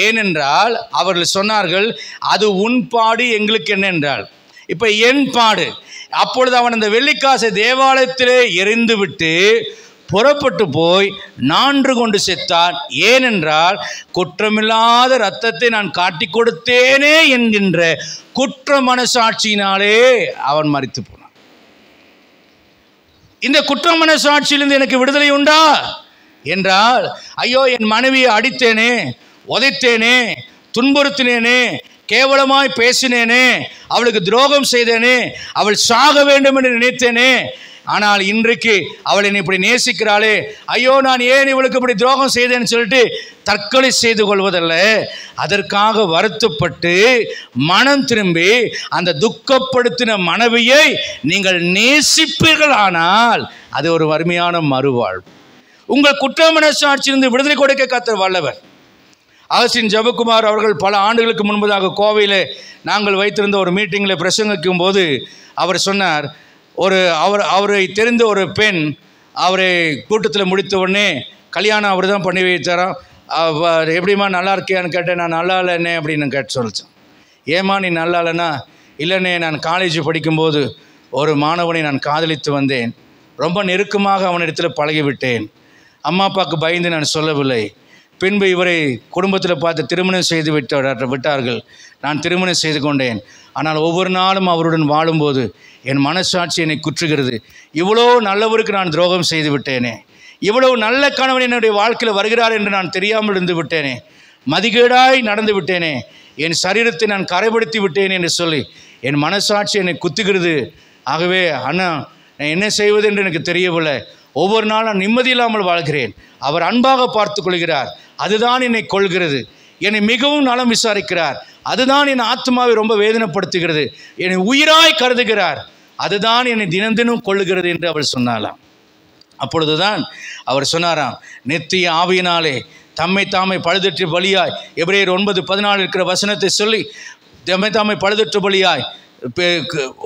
ஏனென்றால் அவர்கள் சொன்னார்கள், அது உன் பாடு, எங்களுக்கு என்ன என்றால். இப்போ என் பாடு. அப்பொழுது அவன் அந்த வெள்ளிக்காசை தேவாலயத்திலே எறிந்து விட்டு புறப்பட்டு போய் 4 கொண்டு செத்தான். ஏனென்றால் குற்றமில்லாத இரத்தத்தை நான் காட்டி கொடுத்தேனே என்கின்ற குற்ற மனசாட்சியினாலே அவன் மரித்து போனான். இந்த குற்ற மனசாட்சியிலிருந்து எனக்கு விடுதலை உண்டா என்றால், ஐயோ என் மனைவியை அடித்தேனே, உதைத்தேனே, துன்புறுத்தினேனே, கேவலமாய் பேசினேனே, அவளுக்கு துரோகம் செய்தேனே, அவள் சாக வேண்டும் என்று நினைத்தேனே, ஆனால் இன்றைக்கு அவள் என்னை இப்படி நேசிக்கிறாளே, ஐயோ நான் ஏன் இவளுக்கு இப்படி துரோகம் செய்தேன்னு சொல்லிட்டு தற்கொலை செய்து கொள்வதல்ல. அதற்காக வருத்தப்பட்டு மனம் திரும்பி அந்த துக்கப்படுத்தின மனைவியை நீங்கள் நேசிப்பீர்கள், ஆனால் அது ஒரு வறுமையான மறுவாழ்வு. உங்கள் குற்ற மனசாட்சியிலிருந்து விடுதலை கொடுக்க கர்த்தர் வல்லவர். அகஸ்டின் ஜெபக்குமார் அவர்கள் பல ஆண்டுகளுக்கு முன்பதாக கோவையில் நாங்கள் வைத்திருந்த ஒரு மீட்டிங்கில் பிரசங்கிக்கும் போது அவர் சொன்னார், அவரை தெரிந்த ஒரு பெண் அவரை கூட்டத்தில் முடித்த உடனே கல்யாணம் அவர் தான் பண்ணி வைத்தாராம். எப்படிம்மா நல்லா இருக்கியான்னு கேட்டேன். நான் நல்லா இல்லைண்ணே அப்படின்னு கேட்டு சொல்லிச்சேன். ஏம்மா நீ நல்லா இல்லைன்னா, இல்லைண்ணே நான் காலேஜ் படிக்கும்போது ஒரு மாணவனை நான் காதலித்து வந்தேன், ரொம்ப நெருக்கமாக அவனிடத்தில் பழகிவிட்டேன், அம்மா அப்பாவுக்கு பயந்து நான் சொல்லவில்லை, பின்பு இவரை குடும்பத்தில் பார்த்து திருமணம் செய்து விட்டார்கள், நான் திருமணம் செய்து கொண்டேன், ஆனால் ஒவ்வொரு நாளும் அவருடன் வாழும்போது என் மனசாட்சி என்னை குற்றுகிறது, இவ்வளோ நல்லவருக்கு நான் துரோகம் செய்து விட்டேனே, இவ்வளவு நல்ல கணவன் என்னுடைய வாழ்க்கையில் வருகிறார் என்று நான் தெரியாமல் இருந்து விட்டேனே, மதிகேடாய் நடந்து விட்டேனே, என் சரீரத்தை நான் கரைப்படுத்தி விட்டேன் என்று சொல்லி என் மனசாட்சி என்னை குத்துகிறது. ஆகவே அண்ணா, நான் என்ன செய்வது என்று எனக்கு தெரியவில்லை. ஒவ்வொரு நாளும் நான் நிம்மதி இல்லாமல் வாழ்கிறேன். அவர் அன்பாக பார்த்து கொள்கிறார், அதுதான் என்னை கொள்கிறது. என்னை மிகவும் நலம் விசாரிக்கிறார், அதுதான் என் ஆத்மாவை ரொம்ப வேதனைப்படுத்துகிறது. என்னை உயிராய் கருதுகிறார், அதுதான் என்னை தினம் தினம் கொள்ளுகிறது என்று அவள் சொன்னாலாம். அப்பொழுதுதான் அவர் சொன்னாராம், நித்திய ஆவியினாலே தம்மை தாமை பழுதற்ற பலியாய், எபிரேயர் 9:14 இருக்கிற வசனத்தை சொல்லி, தம்மை தாமை பழுதற்ற பலியாய்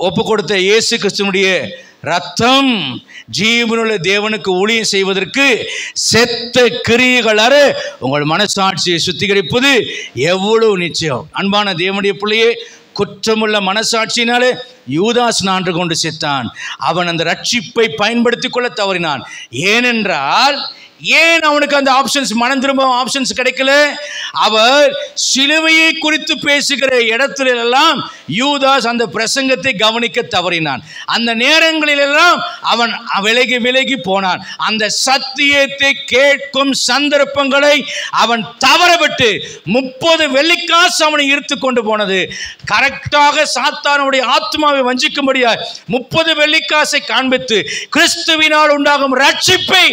ஒப்பு கொடுத்த இயேசு கிறிஸ்துவினுடைய ரத்தம் ஜீவனுள்ள தேவனுக்கு ஊழியம் செய்வதற்கு செத்த கிரியைகள் அற உங்கள் மனசாட்சியை சுத்திகரிப்பது எவ்வளவு நிச்சயம். அன்பான தேவனுடைய பிள்ளையே, குற்றமுள்ள மனசாட்சியினாலே யூதாஸ் நான்று கொண்டு செத்தான். அவன் அந்த ரட்சிப்பை பயன்படுத்திக் கொள்ள தவறினான். ஏனென்றால் ஏன் அவனுக்கு அந்த ஆப்ஷன்ஸ், மனம் திரும்ப ஆப்ஷன்ஸ் கிடைக்கல? அவர் சிலுவையை குறித்து பேசுகிற இடத்திலெல்லாம் யூதாஸ் அந்த பிரசங்கத்தை கவனிக்க தவறினான். அந்த நேரங்களிலெல்லாம் அவன் விலகி விலகி போனான். அந்த சத்தியத்தை கேட்கும் சந்தர்ப்பங்களை அவன் தவறவிட்டு 30 வெள்ளிக்காசு அவனை ஈர்த்து கொண்டு போனது. கரெக்டாக சாத்தானுடைய ஆத்மாவை வஞ்சிக்கும்படியாய் 30 வெள்ளிக்காசை காண்பித்து கிறிஸ்துவினால் உண்டாகும் ரட்சிப்பை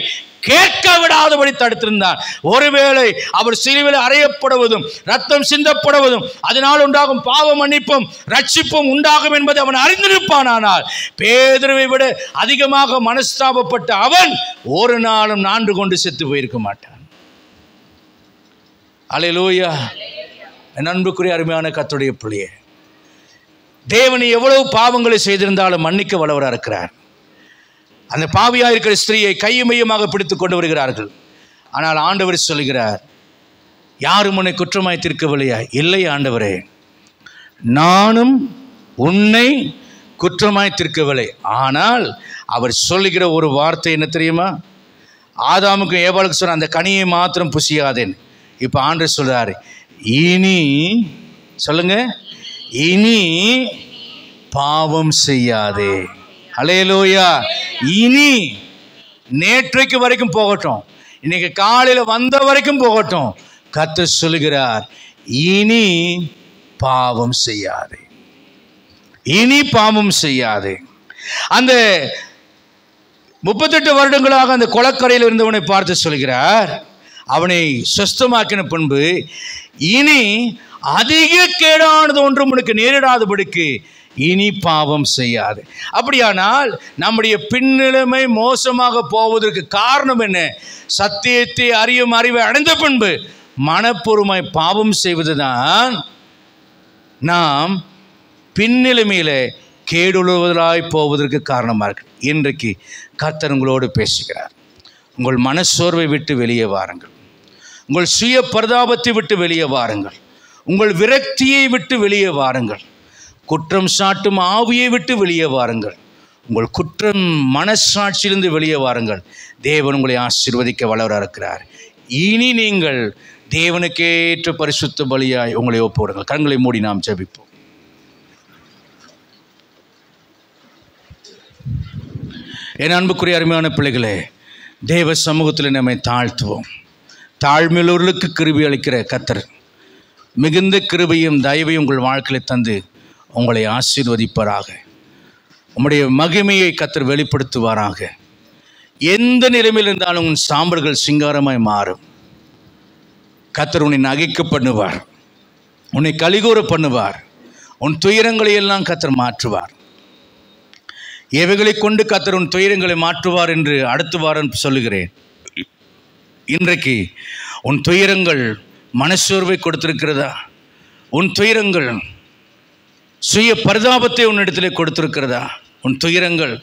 கேட்க விடாதபடி தடுத்திருந்தான். ஒருவேளை அவர் சிலுவையில் அறையப்படுவதும் ரத்தம் சிந்தப்படுவதும் அதனால் உண்டாகும் பாவ மன்னிப்பும் ரட்சிப்பும் உண்டாகும் என்பதை அவன் அறிந்திருப்பானால், பேதுருவை விட அதிகமாக மனஸ்தாபப்பட்ட அவன் ஒரு நாளும் நான்கு கொண்டு செத்து போயிருக்க மாட்டான். அல்லேலூயா. என் அன்புக்குரிய அருமையான கர்த்தருடைய பிள்ளையே, தேவன் எவ்வளவு பாவங்களை செய்திருந்தாலும் மன்னிக்க வல்லவராக இருக்கிறார். அந்த பாவியாக இருக்கிற ஸ்திரீயை கையும் மையமாக பிடித்து கொண்டு வருகிறார்கள். ஆனால் ஆண்டவர் சொல்கிறார், யாரும் உன்னை குற்றமாய் தீர்க்கவில்லையா? இல்லை ஆண்டவரே, நானும் உன்னை குற்றமாய் தீர்க்கவில்லை. ஆனால் அவர் சொல்லுகிற ஒரு வார்த்தை என்ன தெரியுமா? ஆதாமுக்கும் ஏவாளுக்கு சொன்ன அந்த கனியை மாத்திரம் புசியாதேன். இப்போ ஆண்டவர் சொல்றாரு, இனி சொல்லுங்க, இனி பாவம் செய்யாதே. அல்லேலூயா. இனி நேற்றைக்கு வரைக்கும் போகட்டும், இன்னைக்கு காலையில் வந்த வரைக்கும் போகட்டும். கர்த்தர் சொல்லுகிறார், இனி பாவம் செய்யாதே, இனி பாவம் செய்யாதே. அந்த 38 வருடங்களாக அந்த கொலக்கரையில் இருந்தவனை பார்த்து சொல்கிறார், அவனை சுஸ்தமாக்கின பின்பு இனி அதிக கேடானது ஒன்றும் உனக்கு நேரிடாதபடிக்கு இனி பாவம் செய்யாது. அப்படியானால் நம்முடைய பின்னிலைமை மோசமாக போவதற்கு காரணம் என்ன? சத்தியத்தை அறியும் அறிவை அடைந்த பின்பு மனப்பூர்வமாய் பாவம் செய்வதுதான் நாம் பின்னிலைமையில கேடுள்ளவர்களாய் போவதற்கு காரணமாக இருக்கு. இன்றைக்கு கர்த்தர் உங்களோடு பேசுகிறார். உங்கள் மனசோர்வை விட்டு வெளியே வாருங்கள், உங்கள் சுய பரிதாபத்தை விட்டு வெளியே வாருங்கள், உங்கள் விரக்தியை விட்டு வெளியே வாருங்கள், குற்றம் சாட்டும் ஆவியை விட்டு வெளியே வாருங்கள், உங்கள் குற்றம் மனசாட்சியிலிருந்து வெளியே வாருங்கள். தேவன் உங்களை ஆசீர்வதிக்க வல்லவராக இருக்கிறார். இனி நீங்கள் தேவனுக்கேற்ற பரிசுத்த பலியாய் உங்களை ஒப்புவிடுங்கள். கண்களை மூடி நாம் ஜெபிப்போம். என் அன்புக்குரிய அருமையான பிள்ளைகளே, தேவ சமூகத்தில் நம்மை தாழ்த்துவோம். தாழ்மையுள்ளவர்களுக்கு கிருபை அளிக்கிற கர்த்தர் மிகுந்த கிருபையும் தயவையும் உங்கள் வாழ்க்கையில் தந்து உங்களை ஆசீர்வதிப்பாராக. உம்முடைய மகிமையை கர்த்தர் வெளிப்படுத்துவாராக. எந்த நிலைமையில் இருந்தாலும் உன் சாம்பல்கள் சிங்காரமாய் மாறும். கர்த்தர் உன்னை நகைக்க பண்ணுவார், உன்னை கலிகூற பண்ணுவார், உன் துயரங்களை எல்லாம் கர்த்தர் மாற்றுவார். எவைகளை கொண்டு கர்த்தர் உன் துயரங்களை மாற்றுவார் என்று அடுத்த வாரம் சொல்லுகிறேன். இன்றைக்கு உன் துயரங்கள் மனசோர்வை கொடுத்திருக்கிறதா? உன் துயரங்கள் சுய பரிதாபத்தை உன்னிடத்திலே கொடுத்திருக்கிறதா? உன் துயரங்கள்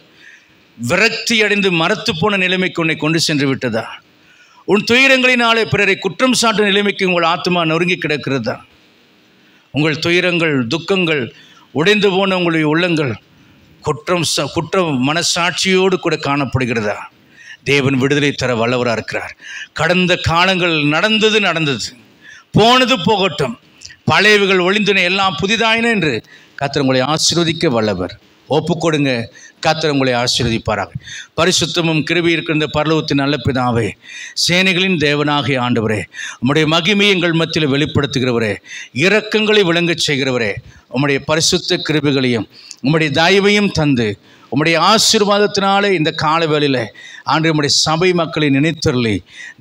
விரக்தி அடைந்து மரத்து போன நிலைமைக்கு உன்னை கொண்டு சென்று விட்டதா? உன் துயரங்களினாலே பிறரை குற்றம் சாட்டும் நிலைமைக்கு உங்கள் ஆத்மா நொறுங்கி கிடக்கிறதா? உங்கள் துயரங்கள், துக்கங்கள், உடைந்து போன உங்களுடைய உள்ளங்கள் குற்றம் மனசாட்சியோடு கூட காணப்படுகிறதா? தேவன் விடுதலை தர வல்லவராக இருக்கிறார். கடந்த காலங்கள் நடந்தது, போனது போகட்டும், பழையவைகள் ஒளிந்தன, எல்லாம் புதிதாயின என்று கர்த்தர் உங்களை ஆசீர்வதிக்க வல்லவர். ஒப்புக்கொடுங்க. கர்த்தர் உங்களை ஆசீர்வதிப்பாராக. பரிசுத்தமும் கிருபை இருக்கின்ற பரலோகத்தின் நல்ல பிதாவே, சேனைகளின் தேவனாகிய ஆண்டவரே, உம்முடைய மகிமையை எங்கள் மத்தியில் வெளிப்படுத்துகிறவரே, இரக்கங்களை விளங்கச் செய்கிறவரே, உம்முடைய பரிசுத்த கிருபைகளையும் உம்முடைய தயவையும் தந்து உம்முடைய ஆசீர்வாதத்தினாலே இந்த கால வேளையில் ஆண்டு உம்முடைய சபை மக்களை நினைத்தருளி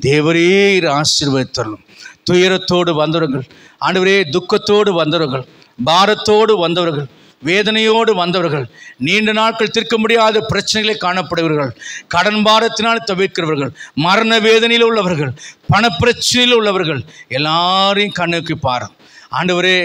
தேவரீர் ஆசீர்வதித்தருளும். துயரத்தோடு வந்தவர்கள், ஆண்டவரே துக்கத்தோடு வந்தவர்கள், பாரத்தோடு வந்தவர்கள், வேதனையோடு வந்தவர்கள், நீண்ட நாட்கள் தீர்க்க முடியாத பிரச்சனைகளை காணப்படுகிறவர்கள், கடன் பாரத்தினால் தவிர்க்கிறவர்கள், மரண வேதனையில் உள்ளவர்கள், பணப்பிரச்சனையில் உள்ளவர்கள் எல்லாரையும் கண்ணுக்கு பாருங்கள். ஆண்டவரே,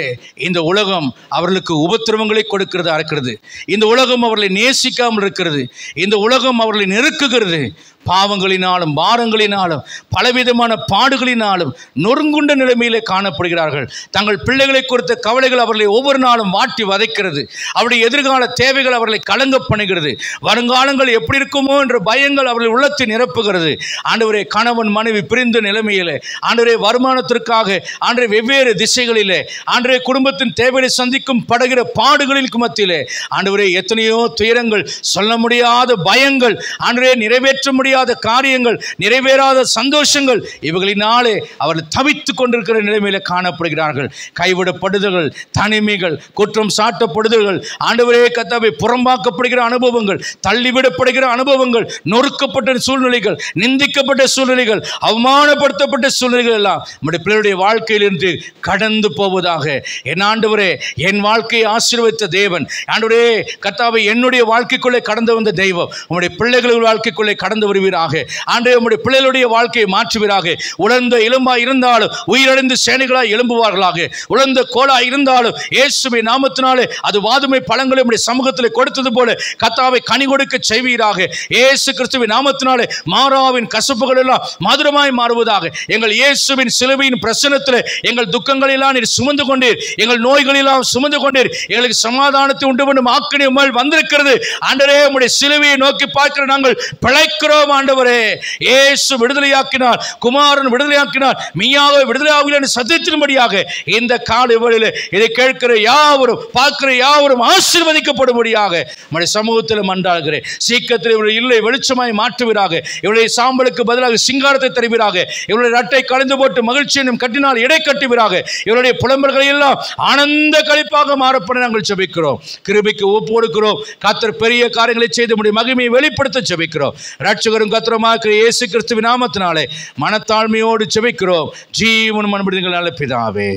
இந்த உலகம் அவர்களுக்கு உபத்திரவங்களை கொடுக்கிறதா இருக்கிறது. இந்த உலகம் அவர்களை நேசிக்காமல் இருக்கிறது. இந்த உலகம் அவர்களை நெருக்குகிறது. பாவங்களினாலும் பாரங்களினாலும் பலவிதமான பாடுகளினாலும் நொறுங்குண்ட நிலைமையிலே காணப்படுகிறார்கள். தங்கள் பிள்ளைகளை குறித்த கவலைகள் அவர்களை ஒவ்வொரு நாளும் வாட்டி வதைக்கிறது. அவருடைய எதிர்கால தேவைகள் அவர்களை கலங்க பண்ணுகிறது. வருங்காலங்கள் எப்படி இருக்குமோ என்ற பயங்கள் அவர்கள் உள்ளத்தை நிரப்புகிறது. ஆண்டவரே, கணவன் மனைவி பிரிந்த நிலைமையிலே, ஆண்டவரே வருமானத்திற்காக ஆண்டவரே வெவ்வேறு திசைகளிலே, ஆண்டவரே குடும்பத்தின் தேவையை சந்திக்கும் படுகிற பாடுகளின் மத்தியிலே, ஆண்டவரே எத்தனையோ துயரங்கள், சொல்ல முடியாத பயங்கள், ஆண்டவரே நிறைவேற்ற முடியாத காரியங்கள், நிறைவேறாத சந்தோஷங்கள், இவர்களினாலே அவர்கள் தவித்துக் கொண்டிருக்கிற நிலைமையில காணப்படுகிறார்கள். கைவிடப்படுதல்கள், தனிமைகள், குற்றம் சாட்டப்படுதல்கள், ஆண்டவரே கர்த்தாவே புறம்பாக்கப்படுகிற அனுபவங்கள், தள்ளிவிடப்படுகிற அனுபவங்கள், நொறுக்கப்பட்ட சூழ்நிலைகள், நிந்திக்கப்பட்ட சூழ்நிலைகள், அவமானப்படுத்தப்பட்ட சூழ்நிலைகள் எல்லாம் நம்முடைய பிள்ளைகளுடைய வாழ்க்கையிலிருந்து கடந்து போவதாக. என் ஆண்டவரே, என் வாழ்க்கையை ஆசீர்வதித்த தேவன், ஆண்டவரே கர்த்தாவே என்னுடைய வாழ்க்கைக்குள்ளே கடந்து வந்த தெய்வம் உம்முடைய பிள்ளைகளுடைய வாழ்க்கைக்குள்ளே கடந்து வருவீராக. ஆண்டவரே, உம்முடைய பிள்ளைகளுடைய வாழ்க்கையை மாற்றுவீராக. உலர்ந்த எலும்பாய் இருந்தாலும் உயிரடைந்து சேனைகளாய் எழும்புவார்களாக. உலர்ந்த கோலாய் இருந்தாலும் இயேசுவின் நாமத்தினாலே அது வாதுமை பழங்களை உம்முடைய சமூகத்தில் கொடுத்தது போல கர்த்தாவை கனி கொடுக்க செய்வீராக. இயேசு கிறிஸ்துவின் நாமத்தினாலே மாறாவின் கசப்புகள் எல்லாம் மதுரமாய் மாறுவதாக. எங்கள் இயேசுவின் சிலுவையின் பிரசன்னத்தில் எங்கள் துக்கங்கள் எல்லாம் நீர் சுமந்து கொண்டீர், எங்கள் நோய்கள் எல்லாம் சுமந்து கொண்டீர். எங்களுக்கு சமாதானத்தை உண்டு பண்ணும் ஆக்கினை உம்மால் வந்திருக்கிறது. ஆண்டவரே, உம்முடைய சிலுவையை நோக்கி பார்க்கிற நாங்கள் பிழைக்கிறோம். ஆண்டவரே, இயேசு விடுதலையாக்கினார், குமாரன் விடுதலையாக்கினார், மெய்யாக விடுதலையாகவில்லை என்று சத்தியத்தின்படியாக இந்த காலை வேளையிலே இதை கேட்கிற யாவரும், பார்க்கிற யாவரும் ஆசீர்வதிக்கப்படும்படியாக நம்முடைய சமூகத்தில் மன்றாடுகிறேன். சீக்கிரத்தில் இவருடைய இல்லை வெளிச்சமாய் மாற்றுவீராக. இவருடைய சாம்பலுக்கு பதிலாக சிங்காரத்தை தருவீராக. இவருடைய ரட்டை கலைந்து போட்டு மகிழ்ச்சி என்னும் கட்டினால் இடை கட்டுவீராக. இவருடைய புலம்பல்களை எல்லாம் ஆனந்த களிப்பாக மாறப்பட நாங்கள் ஜெபிக்கிறோம். கிருபைக்கு ஒப்பு கொடுக்கிறோம். கர்த்தர் பெரிய காரியங்களை செய்து நம்முடைய மகிமையை வெளிப்படுத்த ஜெபிக்கிறோம். ரட்சகரும் கர்த்தருமாகிய இயேசு கிறிஸ்துவின் நாமத்தினாலே மனத்தாழ்மையோடு ஜெபிக்கிறோம். ஜீவனும் அன்புங்கள் நல்ல பிதாவே.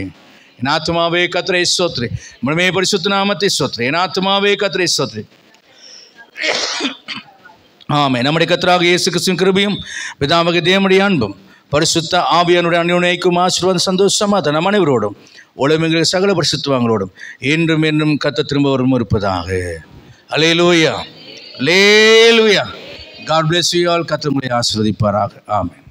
என் ஆத்துமாவே கர்த்தரை ஸ்தோத்திரி, முழுமே பரிசுத்த நாமத்தை ஸ்தோத்திரி. என் ஆத்துமாவே கர்த்தரை ஸ்தோத்திரி. ஆமென். நம்முடைய கர்த்தராகிய இயேசு கிறிஸ்துவின் கிருபையும் பிதாவாகிய தேவனுடைய அன்பும் பரிசுத்த ஆவியானுடைய அன்யோன்யைக்கும் ஆசீர்வாதம் சந்தோஷமா நம் அனைவரோடும் உலகெங்கிற சகல பரிசுத்தவான்களோடும் என்றும் என்றும் கர்த்தர் திரும்ப வரும் இருப்பதாக. அல்லேலூயா, அல்லேலூயா. God bless you all. கர்த்தர் உங்களை ஆசீர்வதிப்பாராக. ஆமென்.